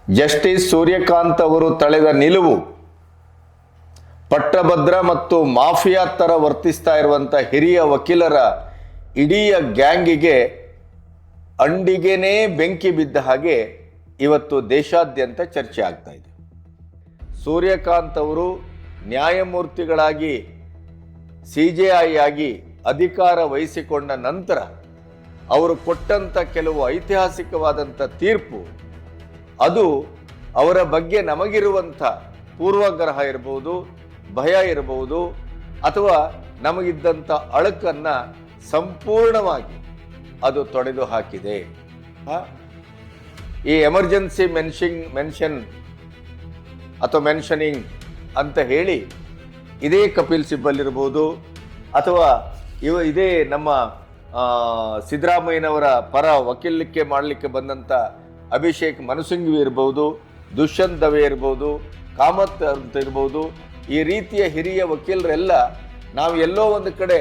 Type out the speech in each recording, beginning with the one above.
Justice Suryakant ಅವರು ತಳೆದ ನಿಲುವು ಪಟ್ಟಭದ್ರ ಮತ್ತು ಮಾಫಿಯಾ ಥರ ವರ್ತಿಸ್ತಾ ಇರುವಂಥ ಹಿರಿಯ ವಕೀಲರ ಇಡೀ ಗ್ಯಾಂಗಿಗೆ ಅಂಡಿಗೆನೇ ಬೆಂಕಿ ಬಿದ್ದ ಹಾಗೆ ಇವತ್ತು ದೇಶಾದ್ಯಂತ ಚರ್ಚೆ ಆಗ್ತಾ ಇದೆ. ಸೂರ್ಯಕಾಂತ್ ಅವರು ನ್ಯಾಯಮೂರ್ತಿಗಳಾಗಿ CJI ಆಗಿ ಅಧಿಕಾರ ವಹಿಸಿಕೊಂಡ ನಂತರ ಅವರು ಕೊಟ್ಟಂಥ ಕೆಲವು ಐತಿಹಾಸಿಕವಾದಂಥ ತೀರ್ಪು, ಅದು ಅವರ ಬಗ್ಗೆ ನಮಗಿರುವಂಥ ಪೂರ್ವಗ್ರಹ ಇರಬಹುದು, ಭಯ ಇರಬಹುದು, ಅಥವಾ ನಮಗಿದ್ದಂಥ ಅಳಕನ್ನು ಸಂಪೂರ್ಣವಾಗಿ ಅದು ತೊಡೆದು ಹಾಕಿದೆ. ಈ ಎಮರ್ಜೆನ್ಸಿ ಮೆನ್ಷನ್ ಅಥವಾ ಮೆನ್ಷನಿಂಗ್ ಅಂತ ಹೇಳಿ ಇದೇ ಕಪಿಲ್ ಸಿಬ್ಬಲ್ ಇರ್ಬೋದು, ಅಥವಾ ಇದೇ ನಮ್ಮ ಸಿದ್ದರಾಮಯ್ಯನವರ ಪರ ವಕೀಲಿಕೆ ಮಾಡಲಿಕ್ಕೆ ಬಂದಂಥ ಅಭಿಷೇಕ್ ಮನು ಸಿಂಘ್ವಿ ಇರ್ಬೋದು, ದುಷ್ಯಂತ್ ದವೆ ಇರ್ಬೋದು, ಕಾಮತ್ ಅಂತ ಇರ್ಬೋದು, ಈ ರೀತಿಯ ಹಿರಿಯ ವಕೀಲರೆಲ್ಲ ನಾವು ಎಲ್ಲೋ ಒಂದು ಕಡೆ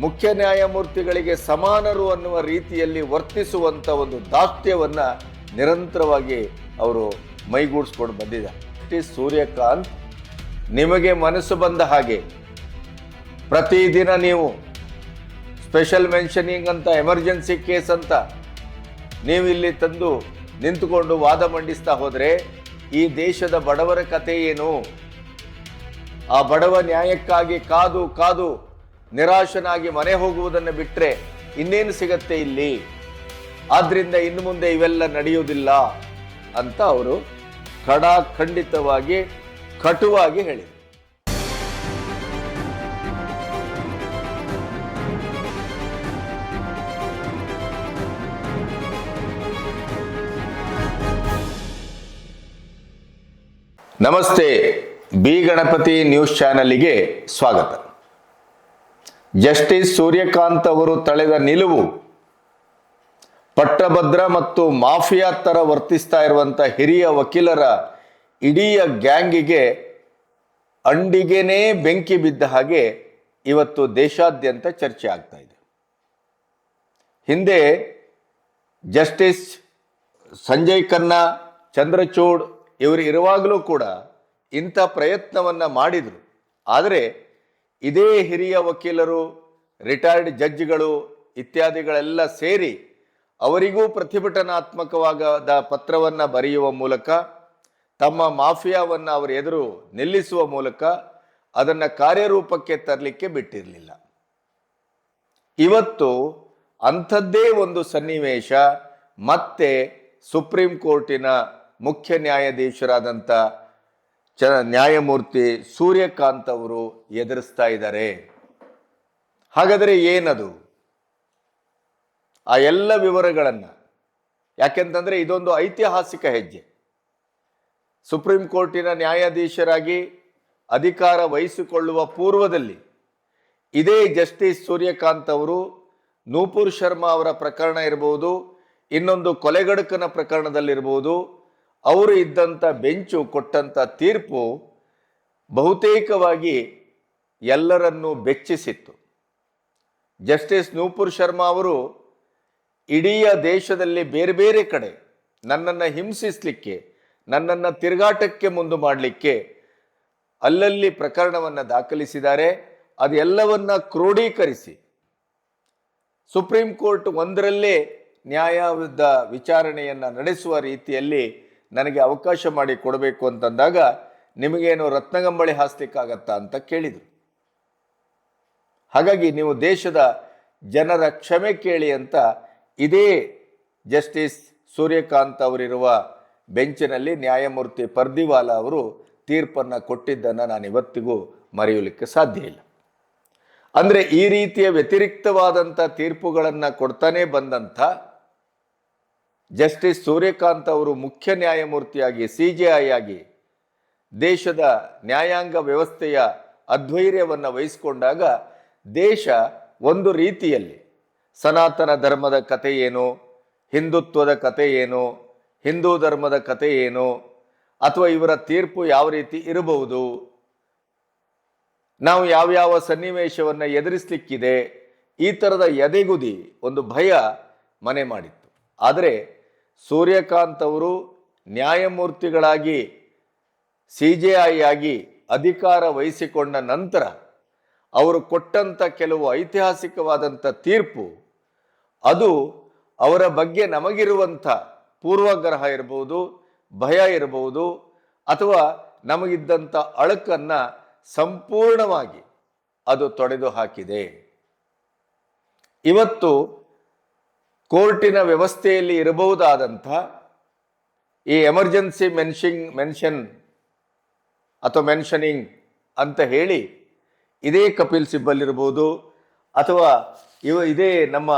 ಮುಖ್ಯ ನ್ಯಾಯಮೂರ್ತಿಗಳಿಗೆ ಸಮಾನರು ಅನ್ನುವ ರೀತಿಯಲ್ಲಿ ವರ್ತಿಸುವಂಥ ಒಂದು ದಾಷ್ಟ್ಯವನ್ನು ನಿರಂತರವಾಗಿ ಅವರು ಮೈಗೂಡಿಸ್ಕೊಂಡು ಬಂದಿದ್ದಾರೆ. ಸೂರ್ಯಕಾಂತ್, ನಿಮಗೆ ಮನಸ್ಸು ಬಂದ ಹಾಗೆ ಪ್ರತಿದಿನ ನೀವು ಸ್ಪೆಷಲ್ ಮೆನ್ಷನಿಂಗ್ ಅಂತ, ಎಮರ್ಜೆನ್ಸಿ ಕೇಸ್ ಅಂತ ನೀವು ಇಲ್ಲಿ ತಂದು ನಿಂತುಕೊಂಡು ವಾದ ಮಂಡಿಸ್ತಾ ಹೋದರೆ ಈ ದೇಶದ ಬಡವರ ಕಥೆ ಏನು? ಆ ಬಡವ ನ್ಯಾಯಕ್ಕಾಗಿ ಕಾದು ಕಾದು ನಿರಾಶನಾಗಿ ಮನೆ ಹೋಗುವುದನ್ನು ಬಿಟ್ಟರೆ ಇನ್ನೇನು ಸಿಗತ್ತೆ ಇಲ್ಲಿ? ಆದ್ರಿಂದ ಇನ್ನು ಮುಂದೆ ಇವೆಲ್ಲ ನಡೆಯುವುದಿಲ್ಲ ಅಂತ ಅವರು ಖಂಡಿತವಾಗಿ ಕಟುವಾಗಿ ಹೇಳಿದರು. ನಮಸ್ತೆ, ಬಿ ಗಣಪತಿ ನ್ಯೂಸ್ ಚಾನೆಲ್ಗೆ ಸ್ವಾಗತ. ಜಸ್ಟಿಸ್ ಸೂರ್ಯಕಾಂತ್ ಅವರು ತಳೆದ ನಿಲುವು ಪಟ್ಟಭದ್ರ ಮತ್ತು ಮಾಫಿಯಾ ಥರ ವರ್ತಿಸ್ತಾ ಇರುವಂಥ ಹಿರಿಯ ವಕೀಲರ ಇಡೀ ಗ್ಯಾಂಗಿಗೆ ಅಂಡಿಗೆನೇ ಬೆಂಕಿ ಬಿದ್ದ ಹಾಗೆ ಇವತ್ತು ದೇಶಾದ್ಯಂತ ಚರ್ಚೆ ಆಗ್ತಾ ಇದೆ. ಹಿಂದೆ ಜಸ್ಟಿಸ್ ಸಂಜಯ್ ಖನ್ನಾ, ಚಂದ್ರಚೂಡ್ ಇವರು ಇರುವಾಗಲೂ ಕೂಡ ಇಂಥ ಪ್ರಯತ್ನವನ್ನು ಮಾಡಿದರು. ಆದರೆ ಇದೇ ಹಿರಿಯ ವಕೀಲರು, ರಿಟೈರ್ಡ್ ಜಡ್ಜ್ಗಳು ಇತ್ಯಾದಿಗಳೆಲ್ಲ ಸೇರಿ ಅವರಿಗೂ ಪ್ರತಿಭಟನಾತ್ಮಕವಾದ ಪತ್ರವನ್ನು ಬರೆಯುವ ಮೂಲಕ, ತಮ್ಮ ಮಾಫಿಯಾವನ್ನು ಅವರ ಎದುರು ನಿಲ್ಲಿಸುವ ಮೂಲಕ ಅದನ್ನು ಕಾರ್ಯರೂಪಕ್ಕೆ ತರಲಿಕ್ಕೆ ಬಿಟ್ಟಿರಲಿಲ್ಲ. ಇವತ್ತು ಅಂಥದ್ದೇ ಒಂದು ಸನ್ನಿವೇಶ ಮತ್ತೆ ಸುಪ್ರೀಂ ಕೋರ್ಟಿನ ಮುಖ್ಯ ನ್ಯಾಯಾಧೀಶರಾದಂಥ ನ್ಯಾಯಮೂರ್ತಿ ಸೂರ್ಯಕಾಂತ್ ಅವರು ಎದುರಿಸ್ತಾ ಇದ್ದಾರೆ. ಹಾಗಾದರೆ ಏನದು? ಆ ಎಲ್ಲ ವಿವರಗಳನ್ನು, ಯಾಕೆಂತಂದರೆ ಇದೊಂದು ಐತಿಹಾಸಿಕ ಹೆಜ್ಜೆ. ಸುಪ್ರೀಂ ಕೋರ್ಟಿನ ನ್ಯಾಯಾಧೀಶರಾಗಿ ಅಧಿಕಾರ ವಹಿಸಿಕೊಳ್ಳುವ ಪೂರ್ವದಲ್ಲಿ ಇದೇ ಜಸ್ಟಿಸ್ ಸೂರ್ಯಕಾಂತ್ ಅವರು ನೂಪುರ್ ಶರ್ಮಾ ಅವರ ಪ್ರಕರಣ ಇರಬಹುದು, ಇನ್ನೊಂದು ಕೊಲೆಗಡುಕನ ಪ್ರಕರಣದಲ್ಲಿರ್ಬೋದು, ಅವರು ಇದ್ದಂಥ ಬೆಂಚು ಕೊಟ್ಟಂಥ ತೀರ್ಪು ಬಹುತೇಕವಾಗಿ ಎಲ್ಲರನ್ನೂ ಬೆಚ್ಚಿಸಿತ್ತು. ಜಸ್ಟಿಸ್ ನೂಪುರ್ ಶರ್ಮಾ ಅವರು ಇಡೀ ದೇಶದಲ್ಲಿ ಬೇರೆ ಬೇರೆ ಕಡೆ ನನ್ನನ್ನು ಹಿಂಸಿಸಲಿಕ್ಕೆ, ನನ್ನನ್ನು ತಿರುಗಾಟಕ್ಕೆ ಮುಂದೆ ಮಾಡಲಿಕ್ಕೆ ಅಲ್ಲಲ್ಲಿ ಪ್ರಕರಣವನ್ನು ದಾಖಲಿಸಿದ್ದಾರೆ. ಅದೆಲ್ಲವನ್ನ ಕ್ರೋಢೀಕರಿಸಿ ಸುಪ್ರೀಂ ಕೋರ್ಟ್ ಒಂದರಲ್ಲೇ ನ್ಯಾಯದ ವಿಚಾರಣೆಯನ್ನು ನಡೆಸುವ ರೀತಿಯಲ್ಲಿ ನನಗೆ ಅವಕಾಶ ಮಾಡಿ ಕೊಡಬೇಕು ಅಂತಂದಾಗ, ನಿಮಗೇನು ರತ್ನಗಂಬಳಿ ಹಾಸ್ಲಿಕ್ಕಾಗತ್ತಾ ಅಂತ ಕೇಳಿದರು. ಹಾಗಾಗಿ ನೀವು ದೇಶದ ಜನರ ಕ್ಷಮೆ ಕೇಳಿ ಅಂತ ಇದೇ ಜಸ್ಟಿಸ್ ಸೂರ್ಯಕಾಂತ್ ಅವರಿರುವ ಬೆಂಚಿನಲ್ಲಿ ನ್ಯಾಯಮೂರ್ತಿ ಪರ್ದಿವಾಲಾ ಅವರು ತೀರ್ಪನ್ನು ಕೊಟ್ಟಿದ್ದನ್ನು ನಾನು ಇವತ್ತಿಗೂ ಮರೆಯಲಿಕ್ಕೆ ಸಾಧ್ಯ ಇಲ್ಲ. ಅಂದರೆ ಈ ರೀತಿಯ ವ್ಯತಿರಿಕ್ತವಾದಂಥ ತೀರ್ಪುಗಳನ್ನು ಕೊಡ್ತಾನೆ ಬಂದಂಥ ಜಸ್ಟಿಸ್ ಸೂರ್ಯಕಾಂತ್ ಅವರು ಮುಖ್ಯ ನ್ಯಾಯಮೂರ್ತಿಯಾಗಿ CJI ಆಗಿ ದೇಶದ ನ್ಯಾಯಾಂಗ ವ್ಯವಸ್ಥೆಯ ಅಧ್ವೈರ್ಯವನ್ನು ವಹಿಸಿಕೊಂಡಾಗ ದೇಶ ಒಂದು ರೀತಿಯಲ್ಲಿ ಸನಾತನ ಧರ್ಮದ ಕಥೆ ಏನು, ಹಿಂದುತ್ವದ ಕಥೆ ಏನು, ಹಿಂದೂ ಧರ್ಮದ ಕಥೆ ಏನು, ಅಥವಾ ಇವರ ತೀರ್ಪು ಯಾವ ರೀತಿ ಇರಬಹುದು, ನಾವು ಯಾವ್ಯಾವ ಸನ್ನಿವೇಶವನ್ನು ಎದುರಿಸಲಿಕ್ಕಿದೆ, ಈ ಥರದ ಎದೆಗುದಿ ಒಂದು ಭಯ ಮನೆ ಮಾಡಿತ್ತು. ಆದರೆ ಸೂರ್ಯಕಾಂತ್ ಅವರು ನ್ಯಾಯಮೂರ್ತಿಗಳಾಗಿ CJI ಆಗಿ ಅಧಿಕಾರ ವಹಿಸಿಕೊಂಡ ನಂತರ ಅವರು ಕೊಟ್ಟಂಥ ಕೆಲವು ಐತಿಹಾಸಿಕವಾದಂಥ ತೀರ್ಪು, ಅದು ಅವರ ಬಗ್ಗೆ ನಮಗಿರುವಂಥ ಪೂರ್ವಗ್ರಹ ಇರಬಹುದು, ಭಯ ಇರಬಹುದು, ಅಥವಾ ನಮಗಿದ್ದಂಥ ಅಳುಕನ್ನು ಸಂಪೂರ್ಣವಾಗಿ ಅದು ತೊಡೆದು ಹಾಕಿದೆ. ಇವತ್ತು ಕೋರ್ಟಿನ ವ್ಯವಸ್ಥೆಯಲ್ಲಿ ಇರಬಹುದಾದಂಥ ಈ ಎಮರ್ಜೆನ್ಸಿ ಮೆನ್ಷನ್ ಅಥವಾ ಮೆನ್ಷನಿಂಗ್ ಅಂತ ಹೇಳಿ ಇದೇ ಕಪಿಲ್ ಸಿಬ್ಬಲ್ ಇರ್ಬೋದು, ಅಥವಾ ಇದೇ ನಮ್ಮ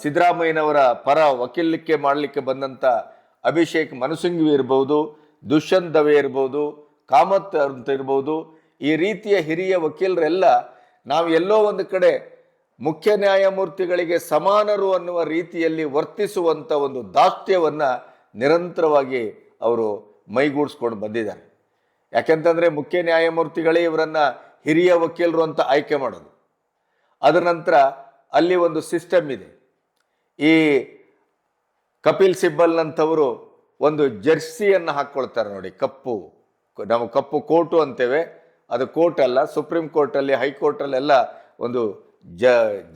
ಸಿದ್ದರಾಮಯ್ಯನವರ ಪರ ವಕೀಲಿಕೆ ಮಾಡಲಿಕ್ಕೆ ಬಂದಂಥ ಅಭಿಷೇಕ್ ಮನು ಸಿಂಘ್ವಿ ಇರ್ಬೋದು, ದುಷ್ಯಂತ್ ದವೆ ಇರ್ಬೋದು, ಕಾಮತ್ ಅಂತ ಇರ್ಬೋದು, ಈ ರೀತಿಯ ಹಿರಿಯ ವಕೀಲರೆಲ್ಲ ನಾವು ಎಲ್ಲೋ ಒಂದು ಕಡೆ ಮುಖ್ಯ ನ್ಯಾಯಮೂರ್ತಿಗಳಿಗೆ ಸಮಾನರು ಅನ್ನುವ ರೀತಿಯಲ್ಲಿ ವರ್ತಿಸುವಂಥ ಒಂದು ದಾಷ್ಟ್ಯವನ್ನು ನಿರಂತರವಾಗಿ ಅವರು ಮೈಗೂಡಿಸ್ಕೊಂಡು ಬಂದಿದ್ದಾರೆ. ಯಾಕೆಂತಂದರೆ ಮುಖ್ಯ ನ್ಯಾಯಮೂರ್ತಿಗಳೇ ಇವರನ್ನು ಹಿರಿಯ ವಕೀಲರು ಅಂತ ಆಯ್ಕೆ ಮಾಡೋದು. ಅದರ ನಂತರ ಅಲ್ಲಿ ಒಂದು ಸಿಸ್ಟಮ್ ಇದೆ. ಈ ಕಪಿಲ್ ಸಿಬ್ಬಲ್ನಂಥವರು ಒಂದು ಜರ್ಸಿಯನ್ನು ಹಾಕ್ಕೊಳ್ತಾರೆ ನೋಡಿ, ನಾವು ಕಪ್ಪು ಕೋಟು ಅಂತೇವೆ, ಅದು ಕೋಟ್ ಅಲ್ಲ, ಸುಪ್ರೀಂ ಕೋರ್ಟಲ್ಲಿ ಹೈಕೋರ್ಟಲ್ಲೆಲ್ಲ ಒಂದು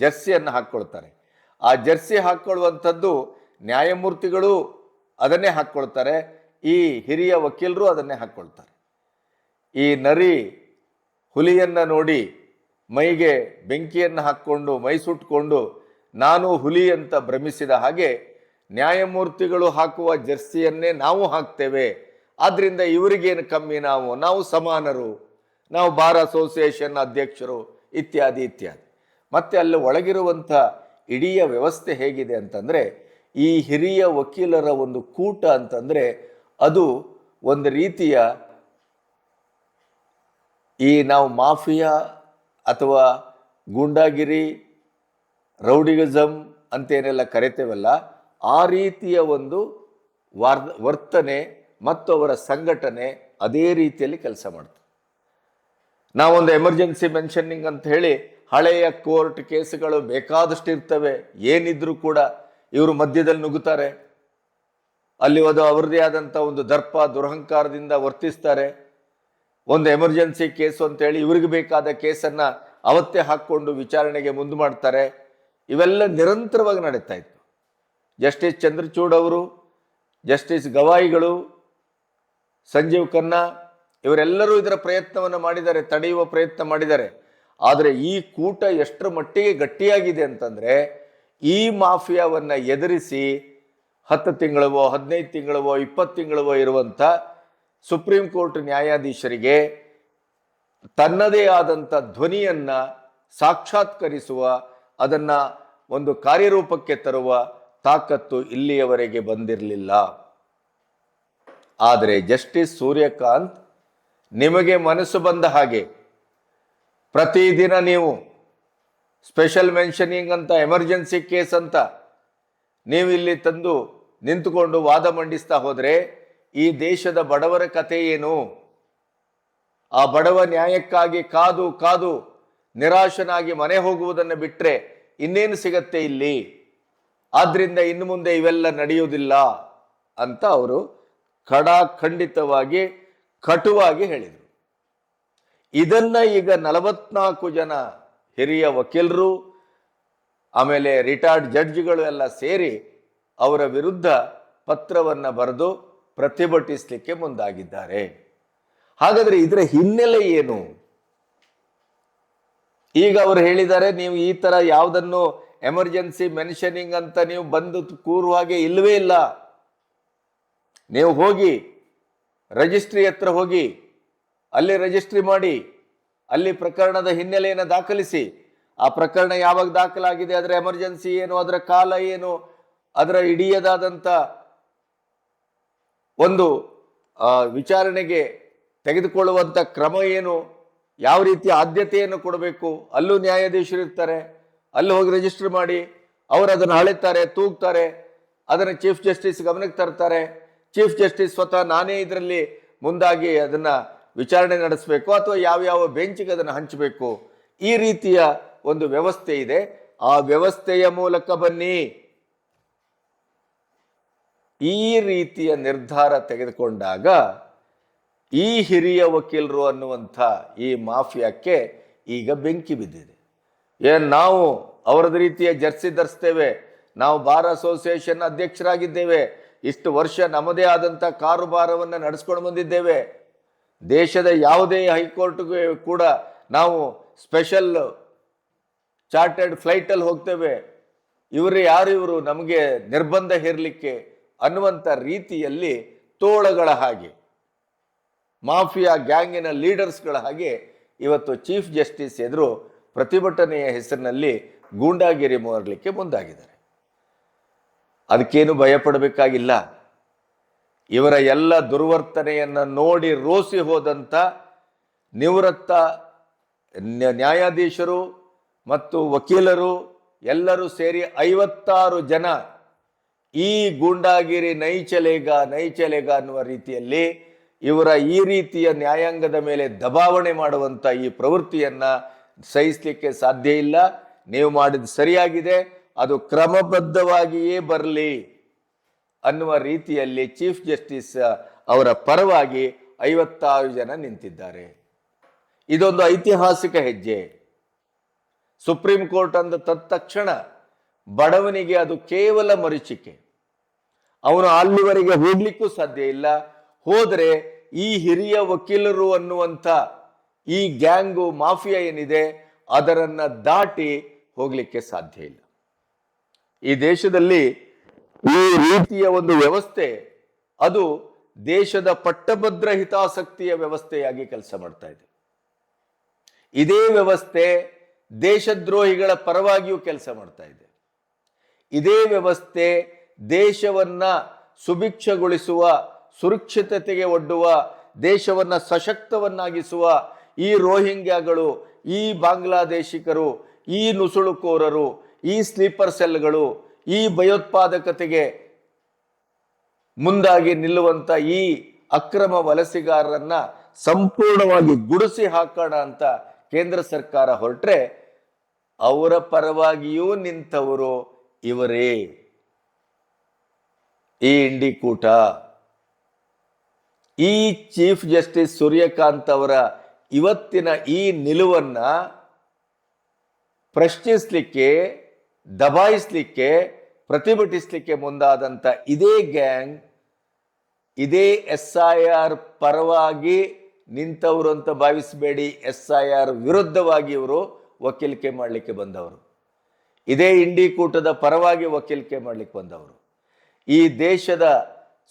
ಜರ್ಸಿಯನ್ನು ಹಾಕ್ಕೊಳ್ತಾರೆ. ಆ ಜರ್ಸಿ ಹಾಕ್ಕೊಳ್ಳುವಂಥದ್ದು ನ್ಯಾಯಮೂರ್ತಿಗಳು ಅದನ್ನೇ ಹಾಕ್ಕೊಳ್ತಾರೆ, ಈ ಹಿರಿಯ ವಕೀಲರು ಅದನ್ನೇ ಹಾಕ್ಕೊಳ್ತಾರೆ. ಈ ನರಿ ಹುಲಿಯನ್ನು ನೋಡಿ ಮೈಗೆ ಬೆಂಕಿಯನ್ನು ಹಾಕ್ಕೊಂಡು ಮೈ ಸುಟ್ಕೊಂಡು ನಾನು ಹುಲಿ ಅಂತ ಭ್ರಮಿಸಿದ ಹಾಗೆ ನ್ಯಾಯಮೂರ್ತಿಗಳು ಹಾಕುವ ಜರ್ಸಿಯನ್ನೇ ನಾವು ಹಾಕ್ತೇವೆ. ಆದ್ದರಿಂದ ಇವರಿಗೇನು ಕಮ್ಮಿ, ನಾವು ಸಮಾನರು, ನಾವು ಬಾರ್ ಅಸೋಸಿಯೇಷನ್ ಅಧ್ಯಕ್ಷರು ಇತ್ಯಾದಿ ಇತ್ಯಾದಿ. ಮತ್ತೆ ಅಲ್ಲಿ ಒಳಗಿರುವಂಥ ಇಡೀ ವ್ಯವಸ್ಥೆ ಹೇಗಿದೆ ಅಂತಂದರೆ, ಈ ಹಿರಿಯ ವಕೀಲರ ಒಂದು ಕೂಟ ಅಂತಂದರೆ ಅದು ಒಂದು ರೀತಿಯ ನಾವು ಮಾಫಿಯಾ ಅಥವಾ ಗೂಂಡಾಗಿರಿ, ರೌಡಿಗಸಮ್ ಅಂತೇನೆಲ್ಲ ಕರಿತೇವಲ್ಲ, ಆ ರೀತಿಯ ಒಂದು ವರ್ತನೆ ಮತ್ತು ಅವರ ಸಂಘಟನೆ ಅದೇ ರೀತಿಯಲ್ಲಿ ಕೆಲಸ ಮಾಡ್ತಾರೆ. ನಾವೊಂದು ಎಮರ್ಜೆನ್ಸಿ ಮೆನ್ಷನಿಂಗ್ ಅಂತ ಹೇಳಿ ಹಳೆಯ ಕೋರ್ಟ್ ಕೇಸುಗಳು ಬೇಕಾದಷ್ಟು ಇರ್ತವೆ, ಏನಿದ್ರೂ ಕೂಡ ಇವರು ಮಧ್ಯದಲ್ಲಿ ನುಗ್ಗುತ್ತಾರೆ, ಅಲ್ಲಿ ಅದು ಅವರದೇ ಆದಂಥ ಒಂದು ದರ್ಪ ದುರಹಂಕಾರದಿಂದ ವರ್ತಿಸ್ತಾರೆ. ಒಂದು ಎಮರ್ಜೆನ್ಸಿ ಕೇಸು ಅಂತೇಳಿ ಇವ್ರಿಗೆ ಬೇಕಾದ ಕೇಸನ್ನು ಅವತ್ತೇ ಹಾಕ್ಕೊಂಡು ವಿಚಾರಣೆಗೆ ಮುಂದೆ ಮಾಡ್ತಾರೆ. ಇವೆಲ್ಲ ನಿರಂತರವಾಗಿ ನಡೀತಾ ಇತ್ತು. ಜಸ್ಟಿಸ್ ಚಂದ್ರಚೂಡ್ ಅವರು, ಜಸ್ಟಿಸ್ ಗವಾಯಿಗಳು, ಸಂಜೀವ್ ಖನ್ನಾ ಇವರೆಲ್ಲರೂ ಇದರ ಪ್ರಯತ್ನವನ್ನು ಮಾಡಿದ್ದಾರೆ, ತಡೆಯುವ ಪ್ರಯತ್ನ ಮಾಡಿದ್ದಾರೆ. ಆದರೆ ಈ ಕೂಟ ಎಷ್ಟರ ಮಟ್ಟಿಗೆ ಗಟ್ಟಿಯಾಗಿದೆ ಅಂತಂದರೆ, ಈ ಮಾಫಿಯಾವನ್ನು ಎದುರಿಸಿ 10 ತಿಂಗಳವೋ 15 ತಿಂಗಳವೋ 20 ತಿಂಗಳವೋ ಇರುವಂಥ ಸುಪ್ರೀಂ ಕೋರ್ಟ್ ನ್ಯಾಯಾಧೀಶರಿಗೆ ತನ್ನದೇ ಆದಂಥ ಧ್ವನಿಯನ್ನು ಸಾಕ್ಷಾತ್ಕರಿಸುವ, ಅದನ್ನು ಒಂದು ಕಾರ್ಯರೂಪಕ್ಕೆ ತರುವ ತಾಕತ್ತು ಇಲ್ಲಿಯವರೆಗೆ ಬಂದಿರಲಿಲ್ಲ. ಆದರೆ ಜಸ್ಟಿಸ್ ಸೂರ್ಯಕಾಂತ್ ನಿಮಗೆ ಮನಸ್ಸು ಬಂದ ಹಾಗೆ ಪ್ರತಿದಿನ ನೀವು ಸ್ಪೆಷಲ್ ಮೆನ್ಷನಿಂಗ್ ಅಂತ, ಎಮರ್ಜೆನ್ಸಿ ಕೇಸ್ ಅಂತ ನೀವು ಇಲ್ಲಿ ತಂದು ನಿಂತುಕೊಂಡು ವಾದ ಮಂಡಿಸ್ತಾ ಹೋದರೆ ಈ ದೇಶದ ಬಡವರ ಕಥೆ ಏನು? ಆ ಬಡವ ನ್ಯಾಯಕ್ಕಾಗಿ ಕಾದು ಕಾದು ನಿರಾಶನಾಗಿ ಮನೆ ಹೋಗುವುದನ್ನು ಬಿಟ್ಟರೆ ಇನ್ನೇನು ಸಿಗತ್ತೆ ಇಲ್ಲಿ? ಆದ್ರಿಂದ ಇನ್ನು ಮುಂದೆ ಇವೆಲ್ಲ ನಡೆಯುವುದಿಲ್ಲ ಅಂತ ಅವರು ಖಂಡಿತವಾಗಿ ಕಟುವಾಗಿ ಹೇಳಿದರು. ಇದನ್ನ ಈಗ 44 ಜನ ಹಿರಿಯ ವಕೀಲರು ಆಮೇಲೆ ರಿಟೈರ್ಡ್ ಜಡ್ಜ್ಗಳು ಎಲ್ಲ ಸೇರಿ ಅವರ ವಿರುದ್ಧ ಪತ್ರವನ್ನು ಬರೆದು ಪ್ರತಿಭಟಿಸಲಿಕ್ಕೆ ಮುಂದಾಗಿದ್ದಾರೆ. ಹಾಗಾದ್ರೆ ಇದರ ಹಿನ್ನೆಲೆ ಏನು? ಈಗ ಅವರು ಹೇಳಿದ್ದಾರೆ, ನೀವು ಈ ತರ ಯಾವುದನ್ನು ಎಮರ್ಜೆನ್ಸಿ ಮೆನ್ಷನಿಂಗ್ ಅಂತ ನೀವು ಬಂದು ಕೂರುವ ಹಾಗೆ ಇಲ್ಲವೇ ಇಲ್ಲ. ನೀವು ಹೋಗಿ ರಿಜಿಸ್ಟ್ರಿ ಹತ್ರ ಹೋಗಿ ಅಲ್ಲಿ ರಿಜಿಸ್ಟ್ರಿ ಮಾಡಿ, ಅಲ್ಲಿ ಪ್ರಕರಣದ ಹಿನ್ನೆಲೆಯನ್ನು ದಾಖಲಿಸಿ, ಆ ಪ್ರಕರಣ ಯಾವಾಗ ದಾಖಲಾಗಿದೆ, ಅದರ ಎಮರ್ಜೆನ್ಸಿ ಏನು, ಅದರ ಕಾಲ ಏನು, ಅದರ ಇಡಿಯದಾದಂಥ ಒಂದು ವಿಚಾರಣೆಗೆ ತೆಗೆದುಕೊಳ್ಳುವಂಥ ಕ್ರಮ ಏನು, ಯಾವ ರೀತಿಯ ಆದ್ಯತೆಯನ್ನು ಕೊಡಬೇಕು, ಅಲ್ಲೂ ನ್ಯಾಯಾಧೀಶರು ಇರ್ತಾರೆ. ಅಲ್ಲಿ ಹೋಗಿ ರಿಜಿಸ್ಟರ್ ಮಾಡಿ ಅವರು ಅದನ್ನು ಅಳೆತಾರೆ, ತೂಗ್ತಾರೆ, ಅದನ್ನು ಚೀಫ್ ಜಸ್ಟಿಸ್ ಗಮನಕ್ಕೆ ತರ್ತಾರೆ. ಚೀಫ್ ಜಸ್ಟಿಸ್ ಸ್ವತಃ ನಾನೇ ಇದರಲ್ಲಿ ಮುಂದಾಗಿ ಅದನ್ನು ವಿಚಾರಣೆ ನಡೆಸಬೇಕು ಅಥವಾ ಯಾವ್ಯಾವ ಬೆಂಚಿಗೆ ಅದನ್ನು ಹಂಚಬೇಕು, ಈ ರೀತಿಯ ಒಂದು ವ್ಯವಸ್ಥೆ ಇದೆ. ಆ ವ್ಯವಸ್ಥೆಯ ಮೂಲಕ ಬನ್ನಿ. ಈ ರೀತಿಯ ನಿರ್ಧಾರ ತೆಗೆದುಕೊಂಡಾಗ ಈ ಹಿರಿಯ ವಕೀಲರು ಅನ್ನುವಂಥ ಈ ಮಾಫಿಯಾಕ್ಕೆ ಈಗ ಬೆಂಕಿ ಬಿದ್ದಿದೆ. ನಾವು ಅವರದ್ದು ರೀತಿಯ ಜರ್ಸಿ ಧರಿಸ್ತೇವೆ, ನಾವು ಬಾರ್ ಅಸೋಸಿಯೇಷನ್ ಅಧ್ಯಕ್ಷರಾಗಿದ್ದೇವೆ, ಇಷ್ಟು ವರ್ಷ ನಮ್ಮದೇ ಆದಂಥ ಕಾರುಬಾರವನ್ನು ನಡೆಸ್ಕೊಂಡು ಬಂದಿದ್ದೇವೆ, ದೇಶದ ಯಾವುದೇ ಹೈಕೋರ್ಟ್ಗೆ ಕೂಡ ನಾವು ಸ್ಪೆಷಲ್ ಚಾರ್ಟರ್ಡ್ ಫ್ಲೈಟಲ್ಲಿ ಹೋಗ್ತೇವೆ, ಇವರು ನಮಗೆ ನಿರ್ಬಂಧ ಹೇರಲಿಕ್ಕೆ ಅನ್ನುವಂಥ ರೀತಿಯಲ್ಲಿ ತೋಳಗಳ ಹಾಗೆ, ಮಾಫಿಯಾ ಗ್ಯಾಂಗಿನ ಲೀಡರ್ಸ್ಗಳ ಹಾಗೆ ಇವತ್ತು ಚೀಫ್ ಜಸ್ಟಿಸ್ ಎದುರು ಪ್ರತಿಭಟನೆಯ ಹೆಸರಿನಲ್ಲಿ ಗೂಂಡಾಗಿರಿ ಮಾಡಲಿಕ್ಕೆ ಮುಂದಾಗಿದ್ದಾರೆ. ಅದಕ್ಕೇನು ಭಯಪಡಬೇಕಾಗಿಲ್ಲ. ಇವರ ಎಲ್ಲ ದುರ್ವರ್ತನೆಯನ್ನು ನೋಡಿ ರೋಸಿ ಹೋದಂಥ ನಿವೃತ್ತ ನ್ಯಾಯಾಧೀಶರು ಮತ್ತು ವಕೀಲರು ಎಲ್ಲರೂ ಸೇರಿ 56 ಜನ ಈ ಗೂಂಡಾಗಿರಿ ನೈಚಲೇಗ ಅನ್ನುವ ರೀತಿಯಲ್ಲಿ ಇವರ ಈ ರೀತಿಯ ನ್ಯಾಯಾಂಗದ ಮೇಲೆ ದಬಾವಣೆ ಮಾಡುವಂಥ ಈ ಪ್ರವೃತ್ತಿಯನ್ನು ಸಹಿಸಲಿಕ್ಕೆ ಸಾಧ್ಯ ಇಲ್ಲ. ನೀವು ಮಾಡಿದ ಸರಿಯಾಗಿದೆ, ಅದು ಕ್ರಮಬದ್ಧವಾಗಿಯೇ ಬರಲಿ ಅನ್ನುವ ರೀತಿಯಲ್ಲಿ ಚೀಫ್ ಜಸ್ಟಿಸ್ ಅವರ ಪರವಾಗಿ 56 ಜನ ನಿಂತಿದ್ದಾರೆ. ಇದೊಂದು ಐತಿಹಾಸಿಕ ಹೆಜ್ಜೆ. ಸುಪ್ರೀಂ ಕೋರ್ಟ್ ಅಂದ ತಕ್ಷಣ ಬಡವನಿಗೆ ಅದು ಕೇವಲ ಮರೀಚಿಕೆ, ಅವನು ಅಲ್ಲಿವರೆಗೆ ಹೋಗ್ಲಿಕ್ಕೂ ಸಾಧ್ಯ ಇಲ್ಲ. ಹೋದರೆ ಈ ಹಿರಿಯ ವಕೀಲರು ಅನ್ನುವಂಥ ಈ ಗ್ಯಾಂಗು ಮಾಫಿಯಾ ಏನಿದೆ ಅದರನ್ನ ದಾಟಿ ಹೋಗ್ಲಿಕ್ಕೆ ಸಾಧ್ಯ ಇಲ್ಲ. ಈ ದೇಶದಲ್ಲಿ ಈ ರೀತಿಯ ಒಂದು ವ್ಯವಸ್ಥೆ ಅದು ದೇಶದ ಪಟ್ಟಭದ್ರ ಹಿತಾಸಕ್ತಿಯ ವ್ಯವಸ್ಥೆಯಾಗಿ ಕೆಲಸ ಮಾಡ್ತಾ ಇದೆ. ಇದೇ ವ್ಯವಸ್ಥೆ ದೇಶದ್ರೋಹಿಗಳ ಪರವಾಗಿಯೂ ಕೆಲಸ ಮಾಡ್ತಾ ಇದೆ. ಇದೇ ವ್ಯವಸ್ಥೆ ದೇಶವನ್ನ ಸುಭಿಕ್ಷಗೊಳಿಸುವ, ಸುರಕ್ಷಿತತೆಗೆ ಒಡ್ಡುವ, ದೇಶವನ್ನ ಸಶಕ್ತವನ್ನಾಗಿಸುವ ಈ ರೋಹಿಂಗ್ಯಾಗಳು, ಈ ಬಾಂಗ್ಲಾದೇಶಿಕರು, ಈ ನುಸುಳುಕೋರರು, ಈ ಸ್ಲೀಪರ್ ಸೆಲ್ಗಳು, ಈ ಭಯೋತ್ಪಾದಕತೆಗೆ ಮುಂದಾಗಿ ನಿಲ್ಲುವಂತ ಈ ಅಕ್ರಮ ವಲಸಿಗಾರರನ್ನ ಸಂಪೂರ್ಣವಾಗಿ ಗುಡಿಸಿ ಹಾಕೋಣ ಅಂತ ಕೇಂದ್ರ ಸರ್ಕಾರ ಹೊರಟ್ರೆ ಅವರ ಪರವಾಗಿಯೂ ನಿಂತವರು ಇವರೇ, ಈ ಇಂಡಿಕೂಟ. ಈ ಚೀಫ್ ಜಸ್ಟಿಸ್ ಸೂರ್ಯಕಾಂತ್ ಅವರ ಇವತ್ತಿನ ಈ ನಿಲುವನ್ನ ಪ್ರಶ್ನಿಸಲಿಕ್ಕೆ, ದಬಾಯಿಸಲಿಕ್ಕೆ, ಪ್ರತಿಭಟಿಸಲಿಕ್ಕೆ ಮುಂದಾದಂಥ ಇದೇ ಗ್ಯಾಂಗ್, ಇದೇ SIR ಪರವಾಗಿ ನಿಂತವರು ಅಂತ ಭಾವಿಸಬೇಡಿ. SIR ವಿರುದ್ಧವಾಗಿ ಇವರು ವಕೀಲಿಕೆ ಮಾಡಲಿಕ್ಕೆ ಬಂದವರು. ಇದೇ ಇಂಡಿಕೂಟದ ಪರವಾಗಿ ವಕೀಲಿಕೆ ಮಾಡಲಿಕ್ಕೆ ಬಂದವರು. ಈ ದೇಶದ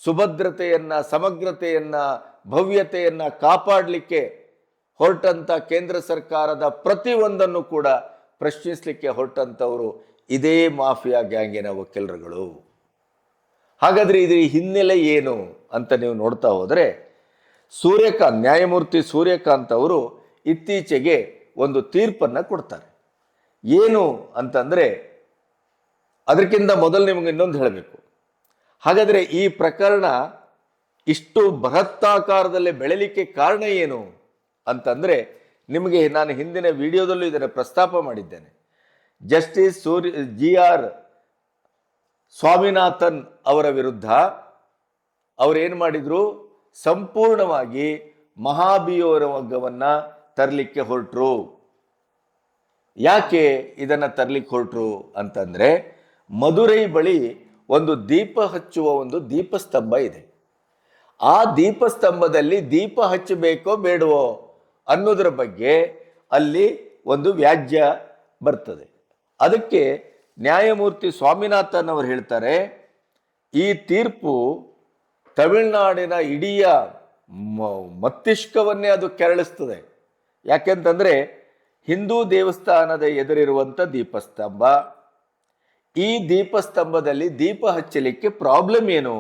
ಸುಭದ್ರತೆಯನ್ನ, ಸಮಗ್ರತೆಯನ್ನ, ಭವ್ಯತೆಯನ್ನ ಕಾಪಾಡಲಿಕ್ಕೆ ಹೊರಟಂತ ಕೇಂದ್ರ ಸರ್ಕಾರದ ಪ್ರತಿಯೊಂದನ್ನು ಕೂಡ ಪ್ರಶ್ನಿಸಲಿಕ್ಕೆ ಹೊರಟಂತವರು ಇದೇ ಮಾಫಿಯಾ ಗ್ಯಾಂಗಿನ ವಕೀಲರುಗಳು. ಹಾಗಾದ್ರೆ ಇದರ ಹಿನ್ನೆಲೆ ಏನು ಅಂತ ನೀವು ನೋಡ್ತಾ ಹೋದರೆ, ನ್ಯಾಯಮೂರ್ತಿ ಸೂರ್ಯಕಾಂತ್ ಅವರು ಇತ್ತೀಚೆಗೆ ಒಂದು ತೀರ್ಪನ್ನು ಕೊಡ್ತಾರೆ. ಏನು ಅಂತಂದ್ರೆ, ಅದಕ್ಕಿಂತ ಮೊದಲು ನಿಮಗೆ ಇನ್ನೊಂದು ಹೇಳಬೇಕು. ಹಾಗಾದ್ರೆ ಈ ಪ್ರಕರಣ ಇಷ್ಟು ಬೃಹತ್ತಾಕಾರದಲ್ಲಿ ಬೆಳೆಯಲಿಕ್ಕೆ ಕಾರಣ ಏನು ಅಂತಂದ್ರೆ, ನಿಮಗೆ ನಾನು ಹಿಂದಿನ ವಿಡಿಯೋದಲ್ಲೂ ಇದನ್ನು ಪ್ರಸ್ತಾಪ ಮಾಡಿದ್ದೇನೆ. ಜಸ್ಟಿಸ್ GR ಸ್ವಾಮಿನಾಥನ್ ಅವರ ವಿರುದ್ಧ ಅವರೇನು ಮಾಡಿದ್ರು, ಸಂಪೂರ್ಣವಾಗಿ ಮಹಾಭಿಯೋಗವನ್ನ ತರಲಿಕ್ಕೆ ಹೊರಟರು. ಯಾಕೆ ಇದನ್ನ ತರಲಿಕ್ಕೆ ಹೊರಟರು ಅಂತಂದ್ರೆ, ಮದುರೈ ಬಳಿ ಒಂದು ದೀಪ ಹಚ್ಚುವ ಒಂದು ದೀಪಸ್ತಂಭ ಇದೆ. ಆ ದೀಪಸ್ತಂಭದಲ್ಲಿ ದೀಪ ಹಚ್ಚಬೇಕೋ ಬೇಡವೋ ಅನ್ನೋದರ ಬಗ್ಗೆ ಅಲ್ಲಿ ಒಂದು ವ್ಯಾಜ್ಯ ಬರ್ತದೆ. ಅದಕ್ಕೆ ನ್ಯಾಯಮೂರ್ತಿ ಸ್ವಾಮಿನಾಥನ್ ಅವರು ಹೇಳ್ತಾರೆ, ಈ ತೀರ್ಪು ತಮಿಳುನಾಡಿನ ಇಡೀ ಮಸ್ತಿಷ್ಕವನ್ನೇ ಅದು ಕೆರಳಿಸ್ತದೆ. ಯಾಕೆಂತಂದ್ರೆ, ಹಿಂದೂ ದೇವಸ್ಥಾನದ ಎದುರಿರುವಂಥ ದೀಪಸ್ತಂಭ, ಈ ದೀಪಸ್ತಂಭದಲ್ಲಿ ದೀಪ ಹಚ್ಚಲಿಕ್ಕೆ ಪ್ರಾಬ್ಲಮ್ ಏನು?